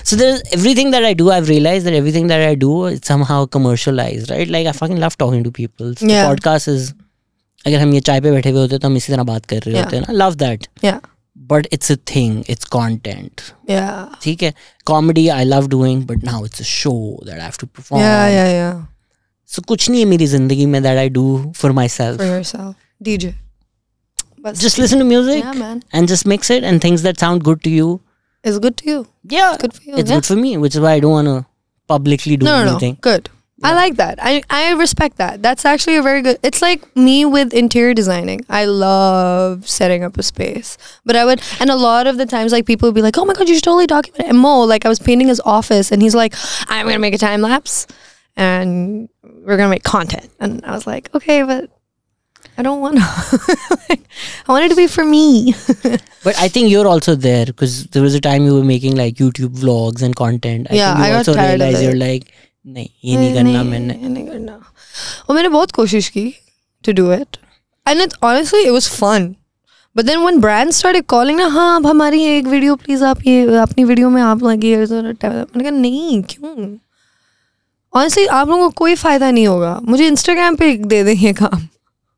So there's everything that I do, I've realized that everything that I do is somehow commercialized, right? Like I fucking love talking to people. So the podcast is, अगर हम ये चाय पे बैठे हुए होते तो हम इसी तरह बात कर रहे होते हैं ना. Love that. Yeah. But it's a thing. It's content. Yeah. ठीक है. Comedy I love doing, but now it's a show that I have to perform. Yeah. So कुछ नहीं है मेरी जिंदगी में that I do for myself. For yourself. DJ. Just listen to music. Yeah, man. And just mix it, and things that sound good to you. It's good to you. Yeah. It's good for you. It's good for me, which is why I don't want to publicly do anything. No. Good. Yeah. I like that. I respect that. That's actually a very good... It's like me with interior designing. I love setting up a space. But I would... And a lot of the times, like, people would be like, oh my God, you should totally document it. And Mo, like, I was painting his office, and he's like, I'm going to make a time lapse. and we're gonna make content. And I was like, okay, but I don't want to. I want it to be for me. But I think you're also there because there was a time you were making like YouTube vlogs and content. I think you got also tired realized of it. you're like, नहीं ये नहीं करना मैंने. नहीं करना. और मैंने बहुत कोशिश की to do it, and honestly it was fun. But then when brands started calling ना, हाँ अब हमारी एक वीडियो प्लीज आप ये अपनी वीडियो में आप लगिए, मैंने कहा नहीं क्यों. Honestly आप लोगों को कोई फायदा नहीं होगा. मुझे Instagram पे दे दें ये काम,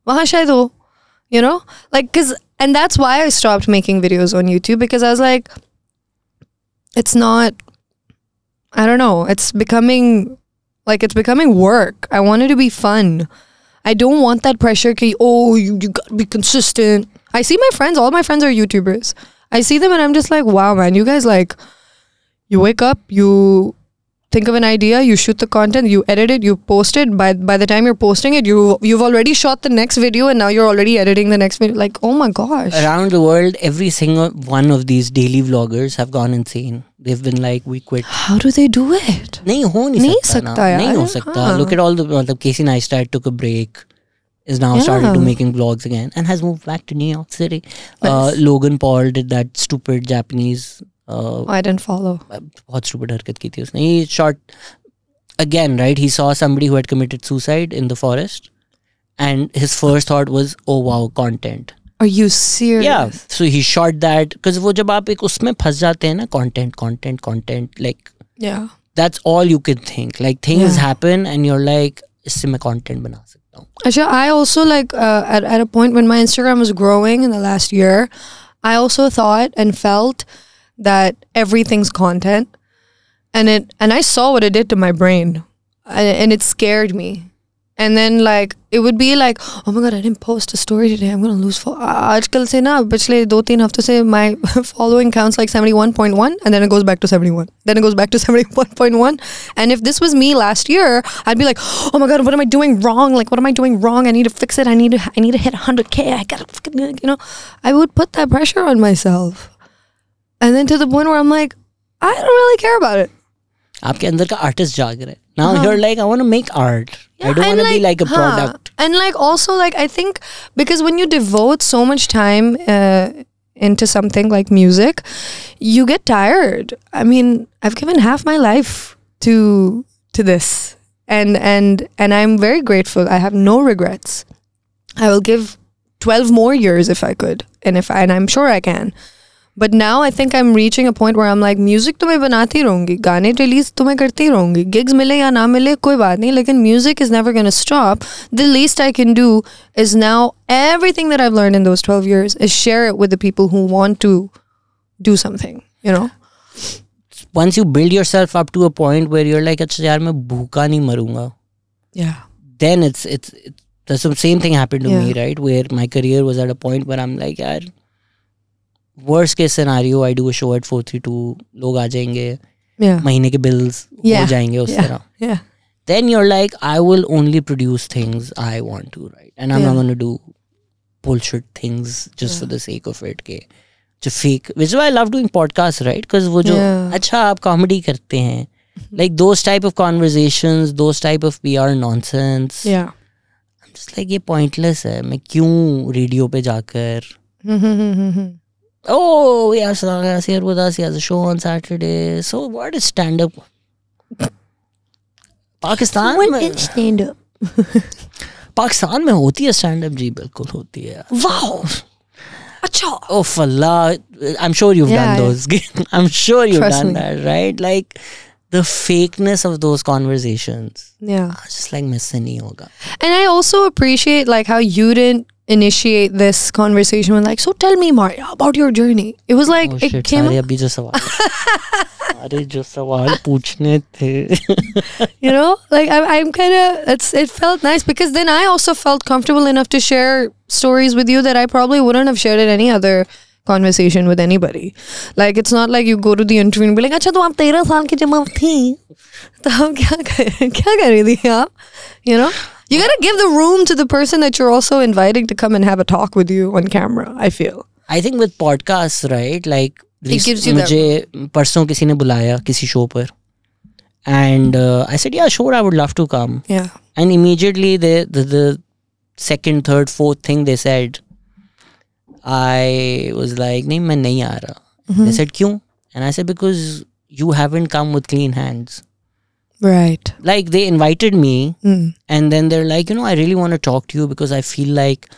वहाँ शायद हो, you know, like and that's why I stopped making videos on YouTube, because I was like, it's not, I don't know, it's becoming work. I want it to be fun. I don't want that pressure ki, oh, you gotta be consistent. I see my friends, all my friends are YouTubers. I see them and I'm just like, wow man, you guys like, you wake up, you think of an idea, you shoot the content, you edit it, you post it. By the time you're posting it, you've already shot the next video and now you're already editing the next video. Like, oh my gosh. Around the world, every single one of these daily vloggers have gone insane. They've been like, we quit. How do they do it? नहीं हो नहीं सकता ना. नहीं हो सकता. Look at all the मतलब Casey Neistat took a break, is now started to making vlogs again and has moved back to New York City. Nice. Logan Paul did that stupid Japanese. I didn't follow. बहुत stupid हरकत की थी उसने. He shot again, right? He saw somebody who had committed suicide in the forest, and his first thought was, "Oh wow, content." Are you serious? Yeah. So he shot that because वो जब आप एक उसमें फंस जाते हैं ना, content, like yeah, that's all you can think. Like things happen, and you're like, इससे मैं content बना सकता हूँ. Actually, I also like at a point when my Instagram was growing in the last year, I also thought and felt that everything's content, and I saw what it did to my brain, and it scared me. And then like it would be like, oh my god, I didn't post a story today, I'm gonna lose आजकल से ना पिछले 2-3 हफ्तों से my following counts like 71.1, and then it goes back to 71, then it goes back to 71.1. And if this was me last year, I'd be like, oh my god, what am I doing wrong? Like, what am I doing wrong? I need to fix it. I need to hit 100K. I gotta, you know, I would put that pressure on myself. And then to the point where I'm like, I don't really care about it. आपके अंदर का artist जाग रहा है. Now you're like, I want to make art. Yeah, I don't want to be like a product. And like also like I think because when you devote so much time into something like music, you get tired. I mean, I've given half my life to this, and I'm very grateful. I have no regrets. I will give 12 more years if I could, and I'm sure I can. But now I think I'm reaching a point where I'm like, music तो मैं बनाती रहूँगी, गाने release तो मैं करती रहूँगी, gigs मिले या ना मिले कोई बात नहीं, लेकिन music is never going to stop. The least I can do is now everything that I've learned in those 12 years is share it with the people who want to do something, you know. Once you build yourself up to a point where you're like, अच्छा यार मैं भूखा नहीं मरूंगा. Yeah. Then it's the same thing happened to me, right? Where my career was at a point where I'm like, यार worst case scenario, I do a show at 432, लोग आ जाएंगे, महीने के bills हो जाएंगे उस तरह. Yeah. Then you're like, I will only produce things I want to, right? And I'm not going to do bullshit things just for the sake of it. के जो fake, which is why I love doing podcasts, right? Because वो जो अच्छा आप comedy करते हैं, like those type of conversations, those type of PR nonsense. Yeah. I'm just like, ये pointless है. मैं क्यों radio पे जाकर oh, yes, he's here with us. He has a show on Saturday. So, what is stand-up? Pakistan What is stand-up? Pakistan में होती है stand-up जी, बिल्कुल होती है. Wow. अच्छा. Oh, Allah. I'm sure you've done those. I'm sure you've done that, right? Like, the fakeness of those conversations. Yeah. Just like मिससे नहीं होगा. And I also appreciate like how you didn't initiate this conversation with like, so tell me Maria about your journey. It was like it came अभी जो सवाल अरे जो सवाल पूछने थे you know, like I'm kind of it felt nice because then I also felt comfortable enough to share stories with you that I probably wouldn't have shared in any other conversation with anybody. Like it's not like you go to the interview and be like, अच्छा तो आप 13 साल की जब आप थी तो आप क्या कर रही थी आप, you know. You gotta give the room to the person that you're also inviting to come and have a talk with you on camera, I feel. I think with podcasts, right, like it gives you मुझे परसों किसी ने बुलाया किसी show पर And I said, yeah, sure, I would love to come. Yeah. And immediately the second, third, fourth thing they said, I was like, nahi, main nahi aa raha. They said, kyun? And I said, because you haven't come with clean hands. Right. Like, they invited me and then they're like, I really want to talk to you because I feel like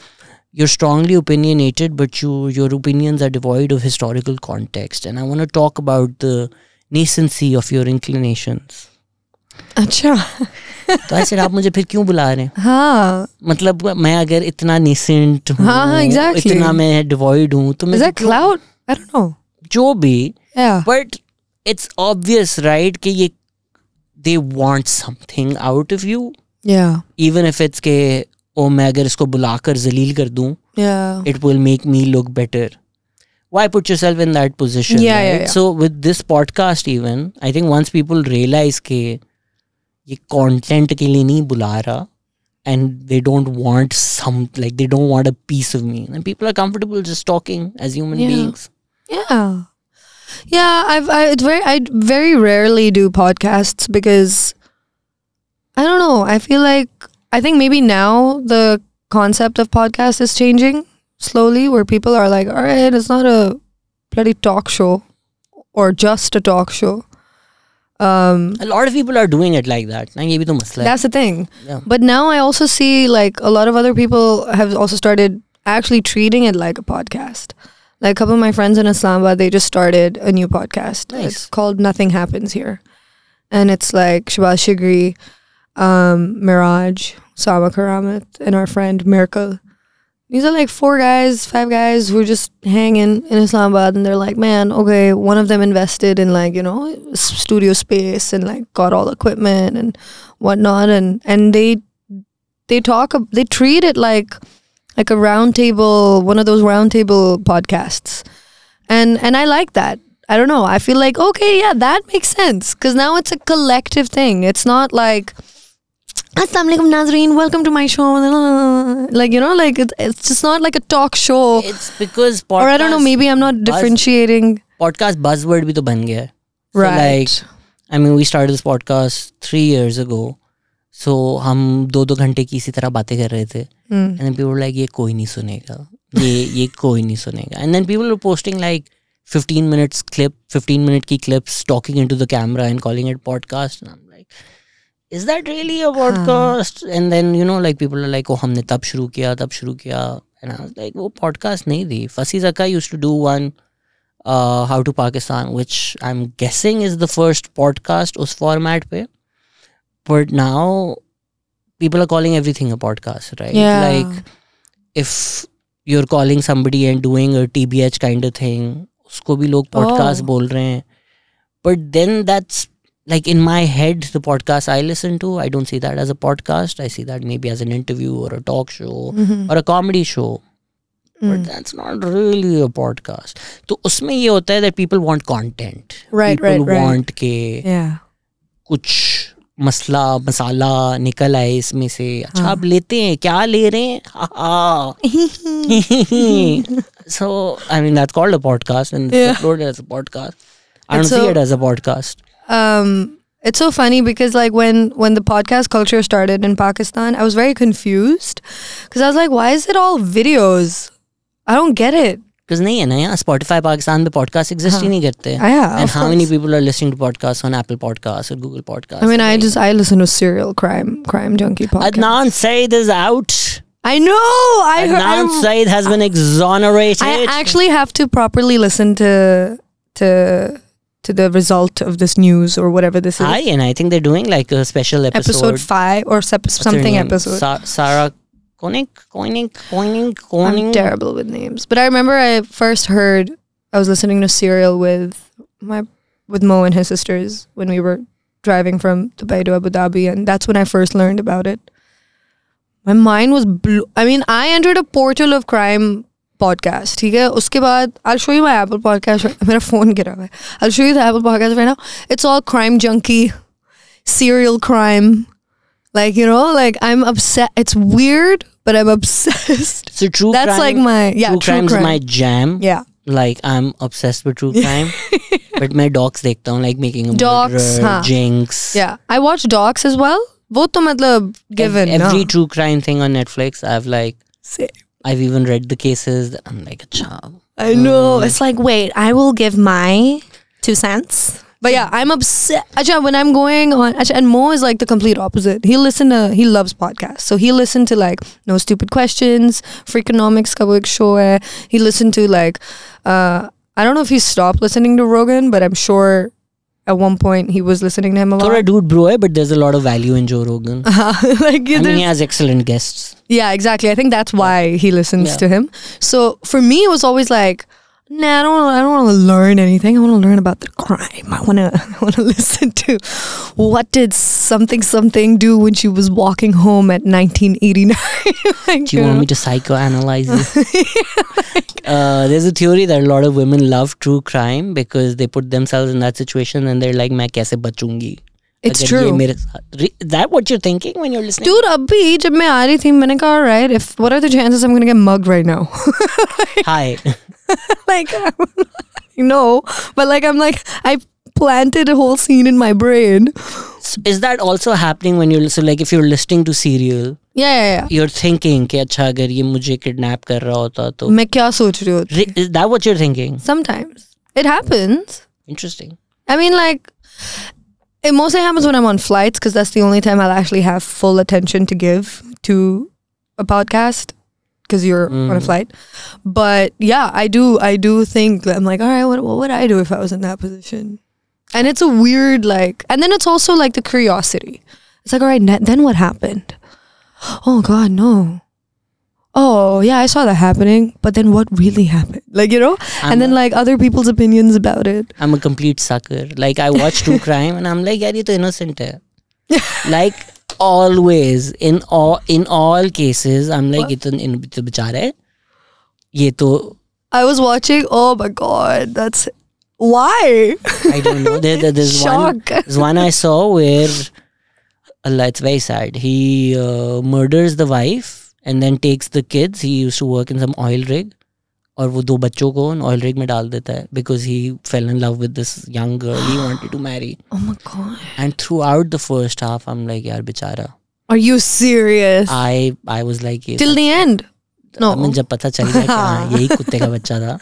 you're strongly opinionated, but your opinions are devoid of historical context. And I want to talk about the nascency of your inclinations. अच्छा. तो I said, आप मुझे फिर क्यों बुला रहे हैं? हाँ. मतलब मैं अगर इतना nascent हूँ, हाँ, exactly. इतना मैं devoid हूँ, तो मैं Is that clout? I don't know. जो भी. Yeah. But it's obvious, right, कि ये they want something out of you. Yeah. Even if it's के मैं अगर इसको बुलाकर जलील कर दूँ, yeah, it will make me look better. Why put yourself in that position? Yeah, right? yeah. So with this podcast even, I think once people realize के ये content के लिए नहीं बुला रहा, and they don't want they don't want a piece of me, and people are comfortable just talking as human beings. Yeah. Yeah, I very rarely do podcasts because I don't know. I think maybe now the concept of podcast is changing slowly, where people are like, all right, it's not a bloody talk show or just a talk show. A lot of people are doing it like that. Ye bhi to masla hai. That's the thing. Yeah. But now I also see like a lot of other people have also started actually treating it like a podcast. Like a couple of my friends in Islamabad, they just started a new podcast. Nice. It's called Nothing Happens Here. And it's like Shehzad Shigri, Miraj, Sama Karamat, and our friend Miracle. These are like 5 guys who are just hanging in Islamabad, and they're like, man, okay, one of them invested in like, studio space and like got all equipment and whatnot, and they treat it like a round table, one of those round table podcasts. And I like that. I don't know. I feel like, okay, yeah, that makes sense. Because now it's a collective thing. It's not like, Assalamu alaikum Nazreen, welcome to my show. Like, it's just not like a talk show. It's because podcast... Or I don't know, maybe I'm not differentiating. Podcast buzzword bhi to ban gaya hai. Right. So like, I mean, we started this podcast 3 years ago. So हम 2 घंटे की इसी तरह बातें कर रहे थे. And then people were like, ये कोई नहीं सुनेगा. ये कोई नहीं सुनेगा. And then people were posting like 15 minute की clips talking into the camera and calling it podcast. And I'm like, is that really a podcast? And then, like people are like, oh, हमने तब शुरू किया. And I was like, वो podcast नहीं थी. Fasi Zaka used to do one, How to Pakistan, which I'm guessing is the first podcast उस format पे. But now people are calling everything a podcast, right? Yeah. Like if you're calling somebody and doing a TBH kind of thing, usko bhi log podcast bol rahe hain. But then that's like in my head, the podcast I listen to, I don't see that as a podcast. I see that maybe as an interview or a talk show or a comedy show. But that's not really a podcast. So usme ye hota hai that people want content. Right, people right. want ke kuch मसाला निकल आए इसमें से. अच्छा आप लेते हैं, क्या ले रहे हैं? So I mean that's called a podcast and it's uploaded as a podcast. I don't see it as a podcast. It's so funny because like when the podcast culture started in Pakistan, I was very confused because I was like, why is it all videos? I don't get it. Because नहीं है ना यहाँ Spotify Pakistan में podcast exist ही नहीं करते. And how many people are listening to podcasts on Apple Podcasts or Google Podcasts? I mean, I listen to Serial Crime Junkie podcast. Adnan Saeed is out. I know. Adnan Saeed has been exonerated. I actually have to properly listen to the result of this news or whatever this is. And I think they're doing like a special episode. Episode 5 or something episode. Sarah Koenig. I'm terrible with names. But I remember I was listening to Serial with Mo and his sisters when we were driving from Dubai to Abu Dhabi, and that's when I first learned about it. My mind was I mean, I entered a portal of crime podcast. ठीक है? उसके बाद I'll show you my Apple podcast. मेरा phone गिरा हुआ है. I'll show you the Apple podcast right now. It's all crime junkie, serial crime. Like, like I'm obsessed. It's weird, but I'm obsessed. So true That's crime, like my, true crime's my jam. Yeah. like I'm obsessed with true crime. But मैं docs देखता हूँ, like Making a Docs, Murderer, हाँ. Jinx. Yeah, I watch docs as well. वो तो मतलब given. Every no. true crime thing on Netflix, Same. I've even read the cases. I'm like, अच्छा. I know. It's like, wait, I will give my 2 cents. But yeah, I'm obsessed. Acha, when I'm going on, acha, and Mo is like the complete opposite. He loves podcasts. So he'll listen to like No Stupid Questions, Freakonomics ka wo ek show hai. He listened to like, I don't know if he stopped listening to Rogan, but I'm sure at one point he was listening to him a lot. Thoda dude bro hai, but there's a lot of value in Joe Rogan. Like, I mean, he has excellent guests. Yeah, exactly. I think that's why he listens to him. So for me, it was always like, nah, I don't want to learn anything. I want to learn about the crime. I want to listen to what did something do when she was walking home at 1989. Like, Do you want me to psychoanalyze you? There's a theory that a lot of women love true crime because they put themselves in that situation and they're like, मैं कैसे बचूंगी? It's true. Is that what you're thinking when you're listening? Dude, abhi jab main aa rahi thi, maine kaha, alright, what are the chances I'm going to get mugged right now? Hi. Like, no, but like, I'm like, I planted a whole scene in my brain. So is that also happening when you're, so like if you're listening to serial, Yeah. you're thinking कि अच्छा अगर ये मुझे kidnap कर रहा होता तो मैं क्या सोच रही होती? Is that what you're thinking? Sometimes. It happens. Interesting. I mean, like, it mostly happens when I'm on flights because that's the only time I'll actually have full attention to give to a podcast because you're on a flight. But yeah, I do think, I'm like, all right, what would I do if I was in that position? And it's a weird, like, and then it's also like the curiosity. It's like, all right, then what happened? Oh God, no. Oh yeah, I saw that happening, but then what really happened? Like, you know? And then like other people's opinions about it. I'm a complete sucker. Like I watch true crime and I'm like, यार ये तो innocent है. Like always, in all cases, I'm like, ये तो बेचारा है. ये तो. I was watching. Oh my God, that's why. I don't know. There's one I saw where Allah, it's very sad. He murders the wife and then takes the kids. He used to work in some oil rig. और वो 2 बच्चों को oil rig में डाल देता है because he fell in love with this young girl he wanted to marry. Oh my God. And throughout the first half, I'm like, यार बेचारा. Are you serious? I was like, till the end? No. I mean, जब पता चल गया कि हाँ यही कुत्ते का बच्चा था.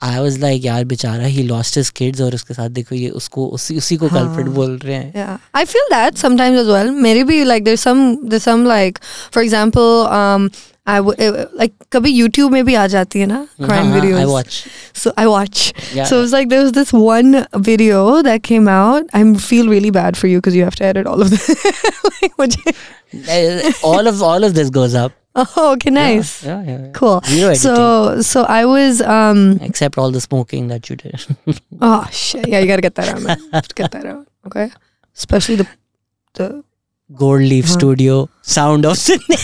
I was like, यार बेचारा, he lost his kids और उसके साथ देखो ये उसको उसी को culprit बोल रहे हैं. Yeah, I feel that sometimes as well. Maybe like there's some like, for example, like कभी YouTube में भी आ जाती है ना crime videos. I watch. So I watch. Yeah. So it's like there was this one video that came out. I feel really bad for you because you have to edit all of this. Like, all of this goes up. Oh, okay, nice. Yeah. Cool. Zero editing. So I was except all the smoking that you did. Oh shit! Yeah, you gotta get that out, man. Have to get that out. Okay, especially the Gold Leaf Studio sound of Sydney.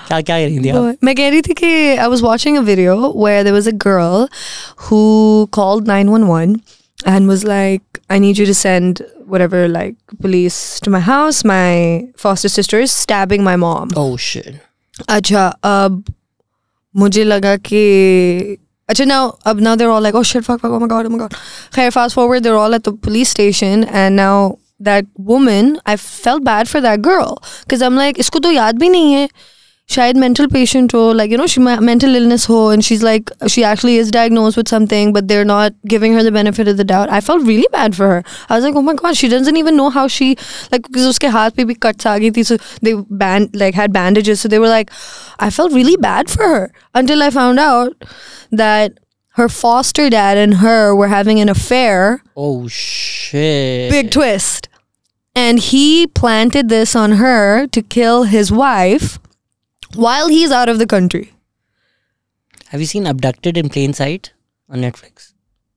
क्या कह रही थी आप? मैं कह रही थी कि I was watching a video where there was a girl who called 911 and was like, I need you to send whatever, like, police to my house. My foster sister is stabbing my mom. Oh shit. अच्छा, अब मुझे लगा कि अच्छा, now they're all like, oh shit, fuck, oh my god. Khair, fast forward, they're all at the police station, and now that woman, I felt bad for that girl because I'm like, इसको तो याद भी नहीं है, शायद mental patient हो, like, you know, she mental illness हो, and she's like, she actually is diagnosed with something, but they're not giving her the benefit of the doubt. I felt really bad for her. I was like, oh my god, she doesn't even know how she, like, because uske haath pe bhi cuts aa gayi thi, so they had bandages, so they were like, I felt really bad for her until I found out that her foster dad and her were having an affair. Oh shit. Big twist. And he planted this on her to kill his wife while he's out of the country. Have you seen Abducted in Plain Sight on Netflix?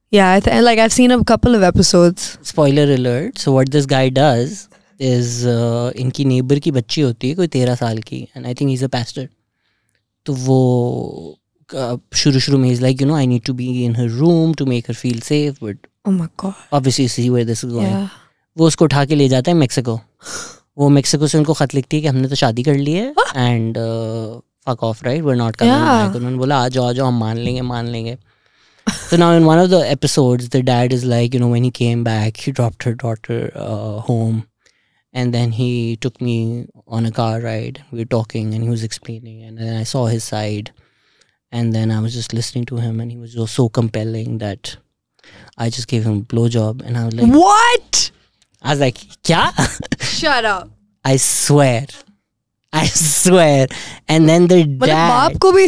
Yeah, I've seen a couple of episodes. Spoiler alert. So what this guy does is इनकी neighbor की बच्ची होती है कोई 13 साल की, and I think he's a pastor. तो वो शुरू में he's like, you know, I need to be in her room to make her feel safe, but oh my god, obviously you see where this is going. Yeah. वो उसको उठा के ले जाता है मेक्सिको. वो मेक्सिको से उनको खत लिखती है कि हमने तो शादी कर ली है and fuck off, right? We're not coming back. उन्होंने बोला आ जाओ हम मान लेंगे. So now in one of the episodes, the dad is like, you know, when he came back, he dropped her daughter home, and then he took me on a car ride. We were talking, and he was explaining, and then I saw his side, and then I was just listening to him, and he was just so compelling that I just gave him a blowjob, and I was like, what? I was like, kya? Shut up. I swear. And then the dad, बाप को भी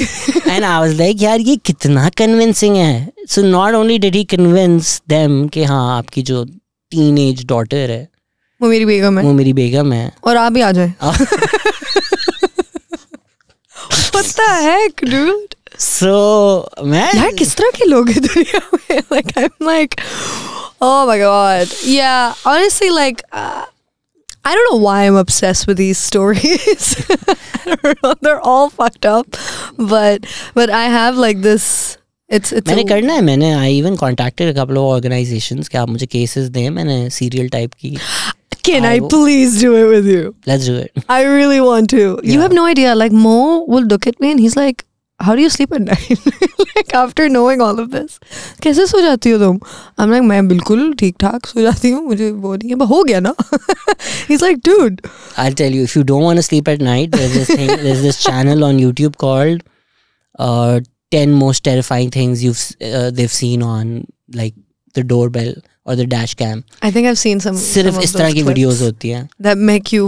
and I was like, यार ये कितना convincing है. So not only did he convince them कि हाँ आपकी जो teenage daughter है वो मेरी बेगम है और आप भी आ जाए. What the heck, dude? So man, यार किस तरह के लोग हैं दुनिया में? Like I'm like, oh my god. Yeah, honestly, like I don't know why I'm obsessed with these stories. I don't know, they're all fucked up, but I have like this. It's मैंने करना है. मैंने I even contacted a couple of organizations कि आप मुझे cases दें. मैंने serial type की. Can I please do it with you? Let's do it. I really want to. Yeah. You have no idea. Like Mo will look at me and he's like, how do you sleep at night? Like after knowing all of this, कैसे सो जाती हो तुम? I'm like, मैं बिल्कुल ठीक ठाक सो जाती हूँ, मुझे वो नहीं है, but हो गया ना. He's like, dude. I'll tell you, if you don't want to sleep at night, there's this channel on YouTube called 10 most terrifying things they've seen on like the doorbell or the dash cam. I think I've seen some. सिर्फ इस तरह की videos होती हैं that make you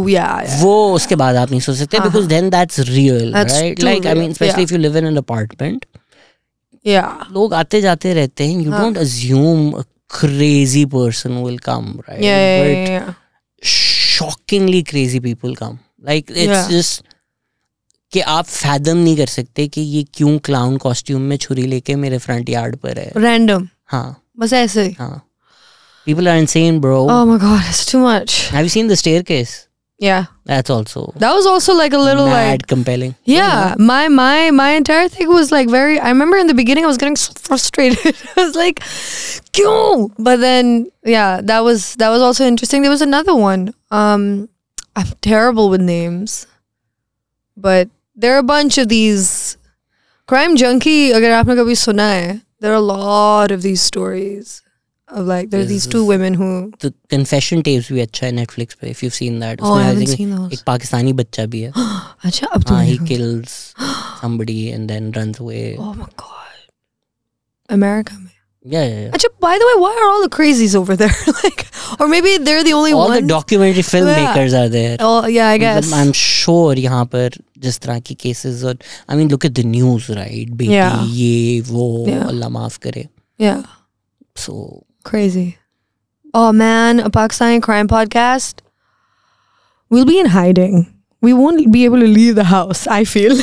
वो उसके बाद आप नहीं सो सकते because then that's real, right? Like I mean, especially if you live in an apartment. Yeah. लोग आते जाते रहते हैं. You don't assume a crazy person will come, right? Yeah. Shockingly crazy people come. Like it's just कि आप fathom नहीं कर सकते कि ये क्यों clown costume में छुरी लेके मेरे front yard पर है. Random. हाँ. बस ऐसे. हाँ. People are insane, bro. Oh my god, it's too much. Have you seen The Staircase? Yeah. That was also like a little mad compelling. Yeah, my entire thing was like very. I remember in the beginning I was getting so frustrated. I was like, "Kyun?" But then, yeah, that was also interesting. There was another one. I'm terrible with names, but there are a bunch of these. Crime Junkie, agar aapne kabhi suna hai, there are a lot of these stories. Of like there's these two women who the confession tapes भी अच्छा है Netflix पे if you've seen that. Oh, I haven't seen those. एक पाकिस्तानी बच्चा भी है. अच्छा अब तो he kills somebody and then runs away. Oh my god. America में. Yeah. Achha, by the way, why are all the crazies over there? Like, or maybe they're the only ones. All the documentary filmmakers are there. Oh yeah, I guess. I'm sure यहाँ पर जिस तरह की cases और I mean look at the news, right? बेटी ये वो अल्लाह माफ करे. Yeah. So crazy. Oh man, a Pakistani crime podcast. We'll be in hiding. We won't be able to leave the house, I feel.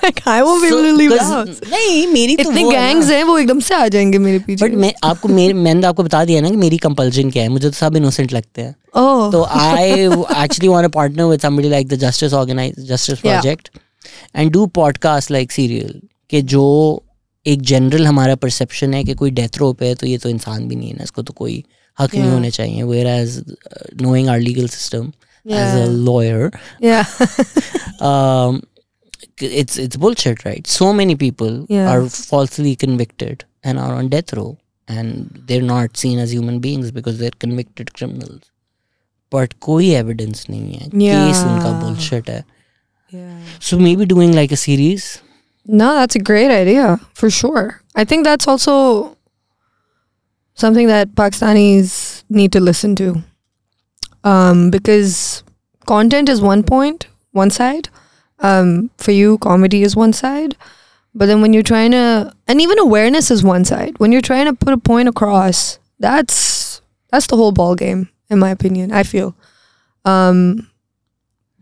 Like I won't be able to leave the house. नहीं मेरी तो इतने gangs हैं वो एकदम से आ जाएंगे मेरे पीछे. But मैंने आपको बता दिया ना कि मेरी compulsion क्या है. मुझे तो सब innocent लगते हैं. Oh. So I actually want to partner with somebody like the Justice Project and do podcasts like Serial कि जो एक जनरल हमारा परसेप्शन है कि कोई डेथ रो पे है तो ये तो इंसान भी नहीं है ना, इसको तो कोई हक नहीं होने चाहिए. Whereas knowing our legal system as a lawyer, it's bullshit, right? So many people are falsely convicted and are on death row and they're not seen as human beings because they're convicted criminals. But कोई evidence नहीं है. Case उनका bullshit है. So maybe doing like a series. No, that's a great idea, for sure. I think that's also something that Pakistanis need to listen to. Because content is one side. For you, comedy is one side. But then when you're trying to, and even awareness is one side. When you're trying to put a point across, that's the whole ball game, in my opinion, I feel.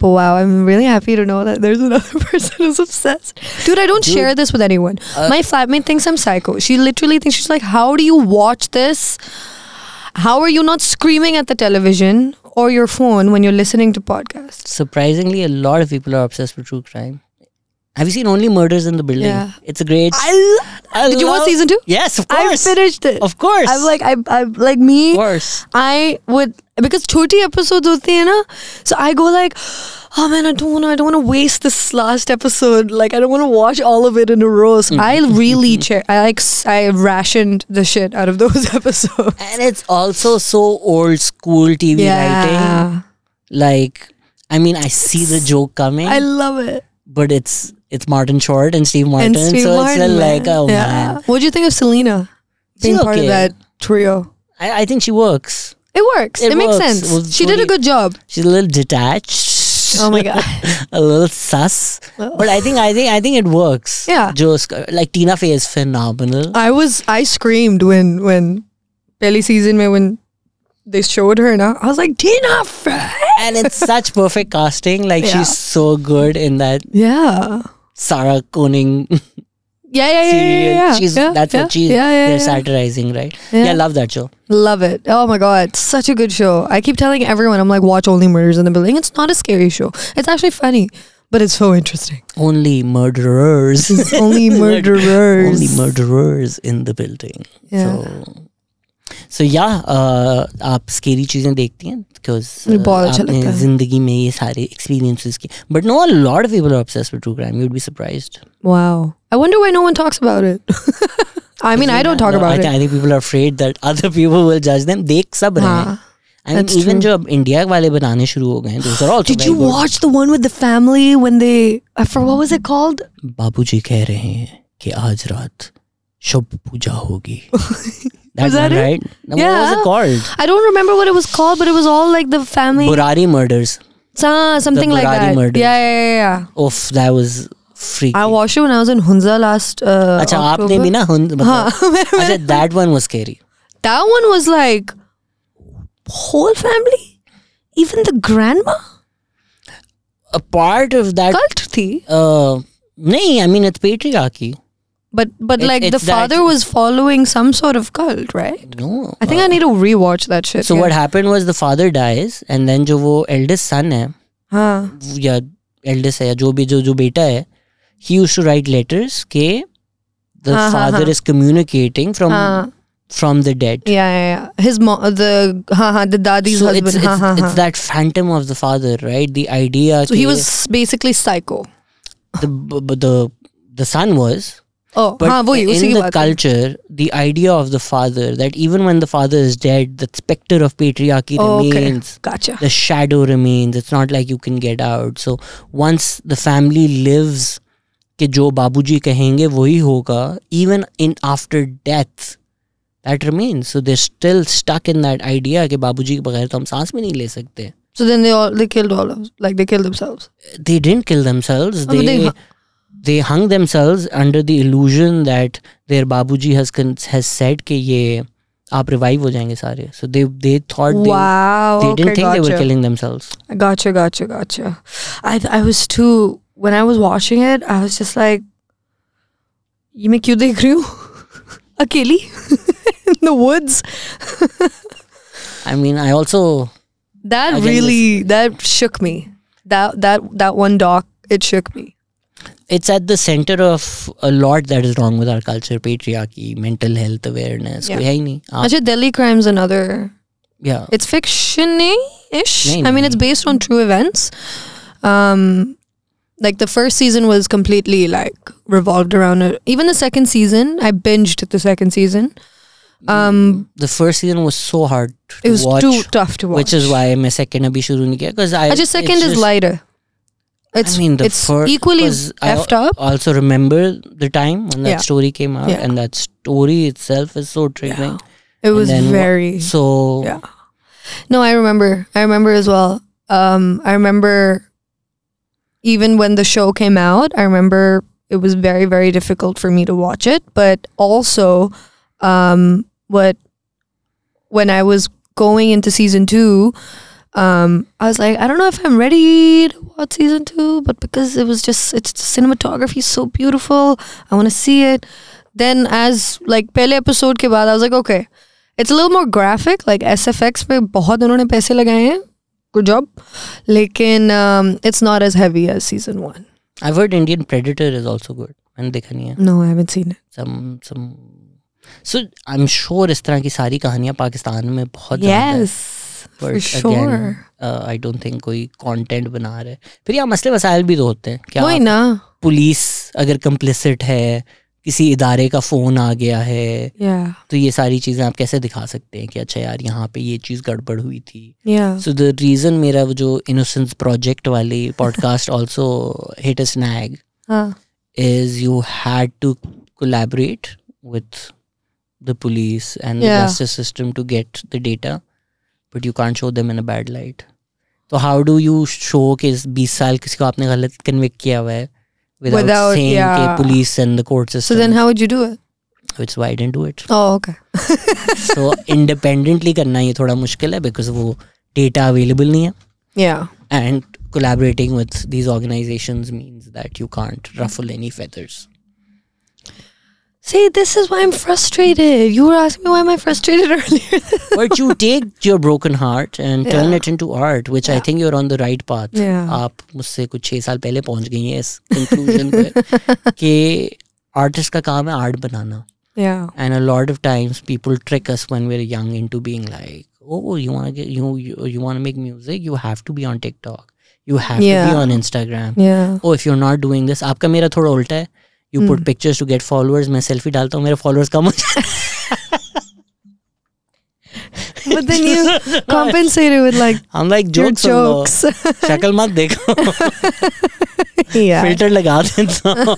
But wow, I'm really happy to know that there's another person who's obsessed. Dude, I don't share this with anyone. My flatmate thinks I'm psycho. She literally thinks, she's like, how do you watch this? How are you not screaming at the television or your phone when you're listening to podcasts? Surprisingly, a lot of people are obsessed with true crime. Have you seen Only Murders in the Building? Yeah. It's a great. Did you watch season 2? Yes, of course. I finished it. Of course. I'm like, I like me. Of course. I would, because choti episodes hoti hai na, so I go like, oh man, I don't want to waste this last episode. Like, I don't want to watch all of it in a row. So I really I rationed the shit out of those episodes. And it's also so old school TV writing. Like, I mean, I see the joke coming. I love it. But it's Martin Short and Steve Martin. So it's still like, oh man. What do you think of Selena being part of that trio? I think she works. It works. It makes sense. Well, she did a good job. She's a little detached. Oh my god. A little sus. But I think it works. Yeah. Like Tina Fey is phenomenal. I screamed when Pehli season mein when they showed her now. I was like, Tina Fey! And it's such perfect casting. Like she's so good in that. Yeah. Sarah Koenig. Yeah. That's what they're satirizing, right? Yeah, I love that show. Love it. Oh my god, such a good show. I keep telling everyone, I'm like, watch Only Murders in the Building. It's not a scary show. It's actually funny, but it's so interesting. Only murderers. Only murderers. Only murderers in the building. Yeah. So yeah, आप scary चीजें देखती हैं because आपने जिंदगी में ये सारे experiences की. But no, a lot of people are obsessed with true crime. You'd be surprised. Wow. I wonder why no one talks about it. I mean, I don't talk about it. I think people are afraid that other people will judge them. देख सब रहे हैं. I mean, even जो India वाले बनाने शुरू हो गए हैं, those are also Did you watch the one with the family when they? What was it called? बाबूजी कह रहे हैं कि आज रात शुभ पूजा होगी. Was that right? No, yeah. What was it called? I don't remember what it was called, but it was all like the family. Burari murders. Something like that. Murders. Yeah. Oof, that was freaky. I watched it when I was in Hunza last Acha, October. aapne bhi na Acha, that one was scary. That one was like whole family, even the grandma. A part of that cult thi. Nahi, I mean it's patriarchy. But like the father was following some sort of cult, right? No. I think I need to rewatch that shit. So what happened was the father dies and then जो वो eldest son है या eldest है या जो भी जो बेटा है, he used to write letters के the father is communicating from the dead. Yeah. His mom, the dadi's husband. It's that phantom of the father, right? The idea. So he was basically psycho. The son was. Oh, but in the culture, the idea of the father, that even when the father is dead, the specter of patriarchy remains. Okay. Gotcha. The shadow remains. It's not like you can get out. So once the family lives, कि जो बाबूजी कहेंगे वही होगा, even in after death, that remains. So they're still stuck in that idea कि बाबूजी के बगैर तो हम सांस भी नहीं ले सकते. So then they killed all of them. Like they killed themselves. They didn't kill themselves. They hung themselves under the illusion that their babuji has said कि ये आप revive हो जाएंगे सारे. So they thought they didn't think they were killing themselves. Gotcha. I was too, when I was watching it, I was just like, ये मैं क्यों देख रही हूँ अकेली in the woods. I mean, I also that shook me. That one doc, it shook me. It's at the center of a lot that is wrong with our culture. Patriarchy, mental health awareness. Yeah. कोई है ही नहीं. Actually, Delhi Crime's another. Yeah. It's fiction-ish. I mean, it's based on true events. Like the first season was completely like revolved around it. Even the second season, I binged the second season. The first season was so hard to watch. It was too tough to watch. Which is why मैं second अभी शुरू नहीं किया. Because second is lighter. It's equally effed up. I also remember the time when that story came out, and that story itself is so triggering. It was very so. Yeah. No, I remember as well. I remember even when the show came out, I remember it was very, very difficult for me to watch it. But also, when I was going into season 2. I was like, I don't know if I'm ready to watch season 2, but because it's cinematography is so beautiful, I want to see it. Then as like पहले episode के बाद, I was like, okay, it's a little more graphic. Like SFX पे बहुत उन्होंने पैसे लगाए हैं, good job. लेकिन it's not as heavy as season 1. I've heard Indian Predator is also good. मैंने देखा नहीं है. No, I haven't seen it. Some. So I'm sure इस तरह की सारी कहानियाँ पाकिस्तान में बहुत ज़्यादा है. Yes, for sure. Again, I don't think कोई कंटेंट बना रहा है. फिर यहाँ मसले मसाइल भी तो होते हैं. क्या वही ना. पुलिस अगर कंप्लिसिट है, किसी इदारे का फ़ोन आ गया है, तो ये सारी चीज़ें आप कैसे दिखा सकते हैं कि अच्छा यार यहाँ पे ये चीज़ गड़बड़ हुई थी. सो द रीज़न मेरा वो जो इनोसेंस प्रोजेक्ट वाली podcast also hit a snag is you had to collaborate with the police and the justice system to get the data, but you can't show them in a bad light. तो how do you show कि 20 साल किसी को आपने गलत convict किया हुआ है without saying the police and the court system? So then how would you do it? Which is why I didn't do it. Oh, okay. So independently करना ये थोड़ा मुश्किल है because वो data available नहीं है. Yeah. And collaborating with these organizations means that you can't ruffle any feathers. See, this is why I'm frustrated. You were asking me why am I frustrated earlier. But you take your broken heart and turn it into art, which I think you're on the right path. आप मुझसे कुछ 6 साल पहले पहुंच गई हैं इस conclusion पे कि artist का काम है art banana. And a lot of times people trick us when we're young into being like, oh, you want to make music, you have to be on TikTok, you have to be on Instagram. Oh, if you're not doing this, आपका मेरा थोड़ा उल्टा है. You put pictures to get followers. मैं selfie डालता हूँ, मेरे followers कम हो जाते हैं. But then you compensate it with like, I'm like jokes. शक्ल मत देखो. Filter लगा देता हूँ.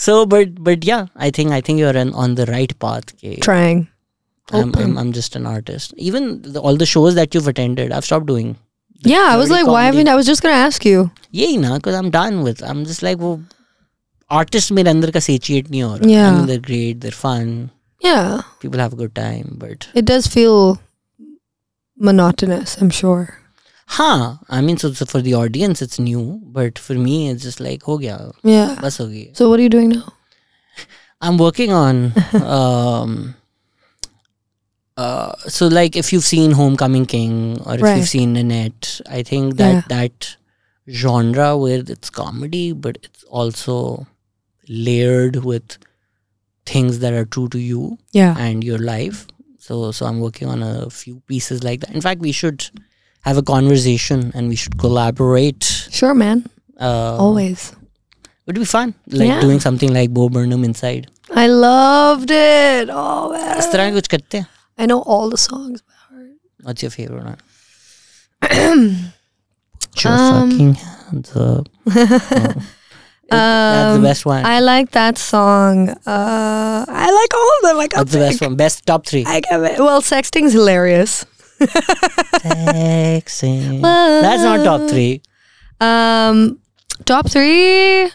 So, but yeah, I think you're on the right path. Trying. I'm just an artist. Even all the shows that you've attended, I've stopped doing. I was like, why haven't I was just gonna ask you. यही ना, because I'm done with. I'm just like वो artist मेरे अंदर का satiate नहीं हो रहा. I mean, they're great, they're fun. Yeah. People have a good time, but it does feel monotonous, I'm sure. I mean, so for the audience it's new, but for me it's just like हो गया. बस हो गया. So what are you doing now? I'm working on so like if you've seen Homecoming King or if you've seen Nanette, I think that genre where it's comedy but it's also layered with things that are true to you and your life. So I'm working on a few pieces like that. In fact, we should have a conversation and we should collaborate. Sure, man. Always. It would be fun, like doing something like Bo Burnham inside. I loved it. Oh man. इस तरह कुछ करते हैं. I know all the songs by heart. What's your favorite one? Put your fucking hands up. That's the best one. I like that song. I like all of them. What's the best one? Best top 3. Well, Sexting's hilarious. Sexting. That's not top 3. Top 3.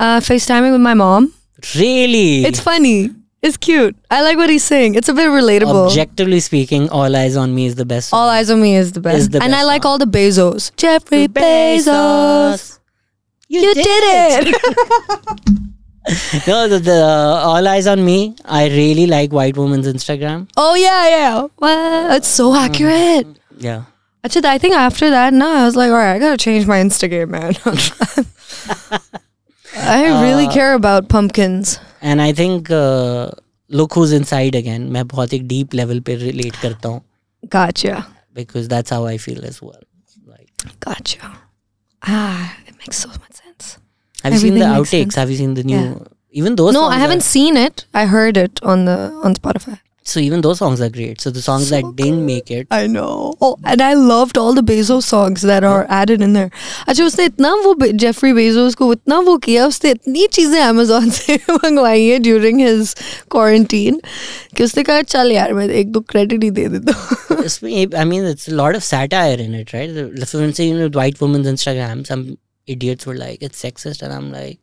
FaceTiming with my mom. Really? It's funny. It's cute. I like what he's saying. It's a bit relatable. Objectively speaking, All Eyes on Me is the best song. All Eyes on Me is the best. And I like all the Bezos. Jeffrey Bezos. You did it. No, the All Eyes on Me, I really like White Woman's Instagram. Oh, yeah. Wow, it's so accurate. Yeah. Actually, I think after that, I was like, all right, I gotta change my Instagram, man. I really care about pumpkins. And I think Look Who's Inside Again, मैं बहुत एक deep level पे relate करता हूँ. Gotcha. Because that's how I feel as well. Gotcha. It makes so much sense. Have you seen the outtakes? Have you seen the new? Yeah. Even those. No, I haven't seen it. I heard it on Spotify. So even those songs are great. So the songs that didn't make it. I know. Oh, and I loved all the Bezos songs that are added in there. अच्छा उसने इतना वो Jeffrey Bezos को इतना वो किया, उसने इतनी चीजें Amazon से मंगवाई है during his quarantine कि उसने कहा चल यार मैं 1-2 credit ही दे देता हूँ. I mean, it's a lot of satire in it, right? When saying White Woman's Instagram, some idiots were like, it's sexist, and I'm like,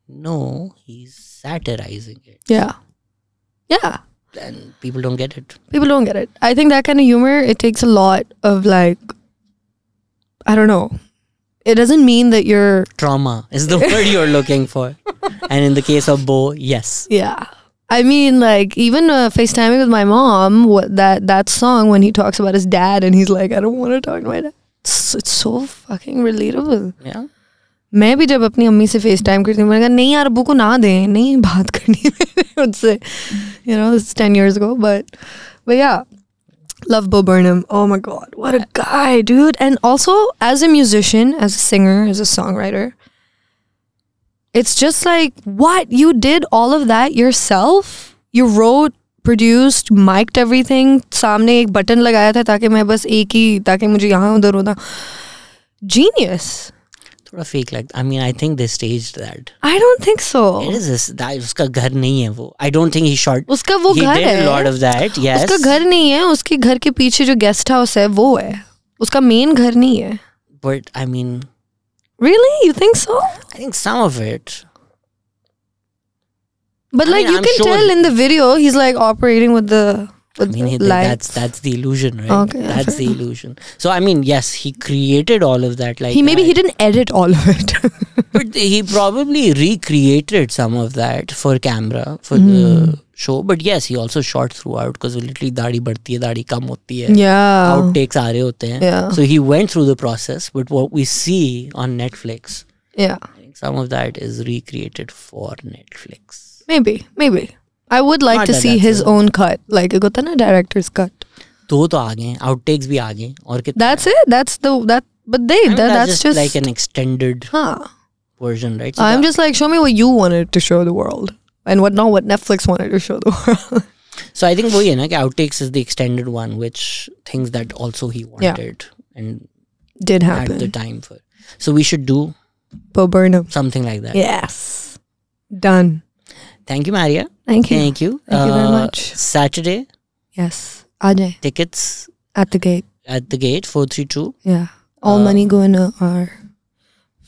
no, he's satirizing it. Yeah. And people don't get it. I think that kind of humor, it takes a lot of I don't know. It doesn't mean that you're... Trauma is the word you're looking for. And in the case of Bo, yes. Yeah. I mean, even FaceTiming with my mom, that song when he talks about his dad and he's like, I don't want to talk to my dad. it's so fucking relatable. Yeah. मैं भी जब अपनी अम्मी से face time करती हूँ मैंने कहा नहीं यार अब्बू को ना दें नहीं बात करनी है उनसे you know this is 10 years ago but yeah love Bo Burnham. Oh my god, what a guy, dude. And also as a musician, as a singer, as a songwriter, it's just like what you did all of that yourself. You wrote, produced, mic'd everything. सामने एक button लगाया था ताकि मैं बस एक ही ताकि मुझे यहाँ उधर होना. Genius. थोड़ा fake like I mean I think they staged that. I don't think so. It is this that उसका घर नहीं है वो. I don't think he shot. उसका वो घर है. He did a lot of that. Yes. उसका घर नहीं है. उसके घर के पीछे जो गेस्ट हाउस है वो है. उसका मेन घर नहीं है. But I mean. Really? You think so? I think some of it. But like you can tell in the video, he's like operating with the lights. That's the illusion, right? Okay, that's the illusion. So I mean, yes, he created all of that. Like maybe he didn't edit all of it. But he probably recreated some of that for camera for the show. But yes, he also shot throughout because literally दाढ़ी बढ़ती है, दाढ़ी कम होती है. Yeah. Outtakes आ रहे होते हैं. Yeah. So he went through the process. But what we see on Netflix, yeah, I think some of that is recreated for Netflix. Maybe. I would like Not to that see that's his own cut. Like एक होता है ना director's cut. दो तो आ गए हैं, outtakes भी आ गए हैं और कितना. That's it. But that's just like an extended version, right? So I'm just like, show me what you wanted to show the world, and not what Netflix wanted to show the world. So I think वही है ना कि outtakes is the extended one, which things that also he wanted and did happen at the time for. So we should do Bo Burnham, something like that. Yes, done. Thank you, Maria. Thank you. Thank you. Thank you very much. Saturday. Yes, Ajay. Tickets at the gate. At the gate, 432. Yeah. All money going to our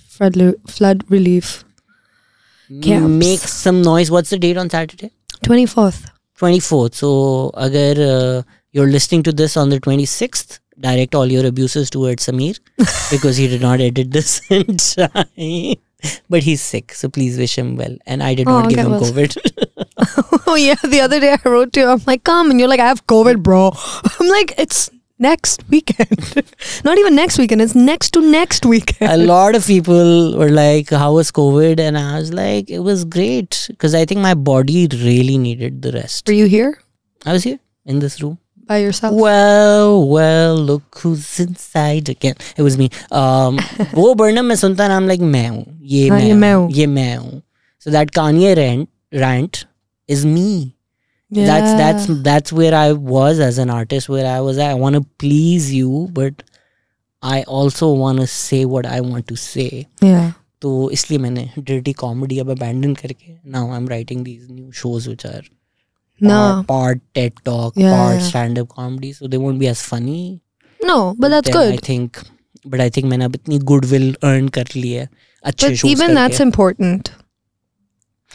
flood relief camps. Make some noise. What's the date on Saturday? 24th. 24th. So, agar you're listening to this on the 26th, direct all your abuses towards Samir because he did not edit this in time. But he's sick, so please wish him well. And I did not give him COVID. Oh yeah, the other day I wrote to you, I'm like, come, and you're like, I have COVID, bro. I'm like, it's next weekend. Not even next weekend, it's next to next weekend. A lot of people were like, how was COVID? And I was like, it was great. Because I think my body really needed the rest. Were you here? I was here, in this room. By yourself? Well, look who's inside again. It was me. Bo Burnham में सुनता नाम like मैं हूँ. ये मैं हूँ. So that Kanye rant is me. Yeah. That's where I was as an artist, where I was I want to please you, but I also want to say what I want to say. Yeah. तो इसलिए मैंने dirty comedy अब abandon करके now I'm writing these new shows which are part TED Talk, part stand-up comedy, so they won't be as funny. No, but that's good. I think मैंने अब इतनी goodwill earn कर ली है अच्छे shows even करके. that's important,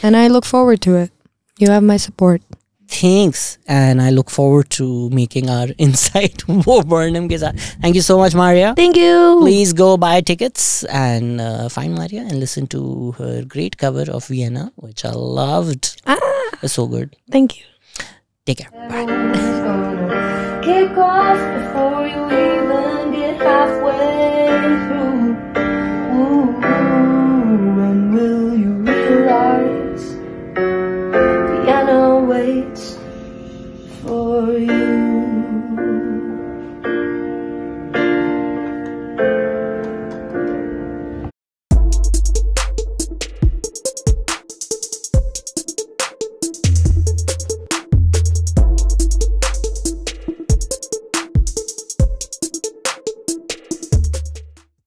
and I look forward to it. You have my support. Thanks, and I look forward to making our Inside Bo Burnham ke saath. Thank you so much, Maria. Thank you. Please go buy tickets and find Maria and listen to her great cover of Vienna, which I loved. It's so good. Thank you. Take care. Bye. Kick off before you even get halfway through.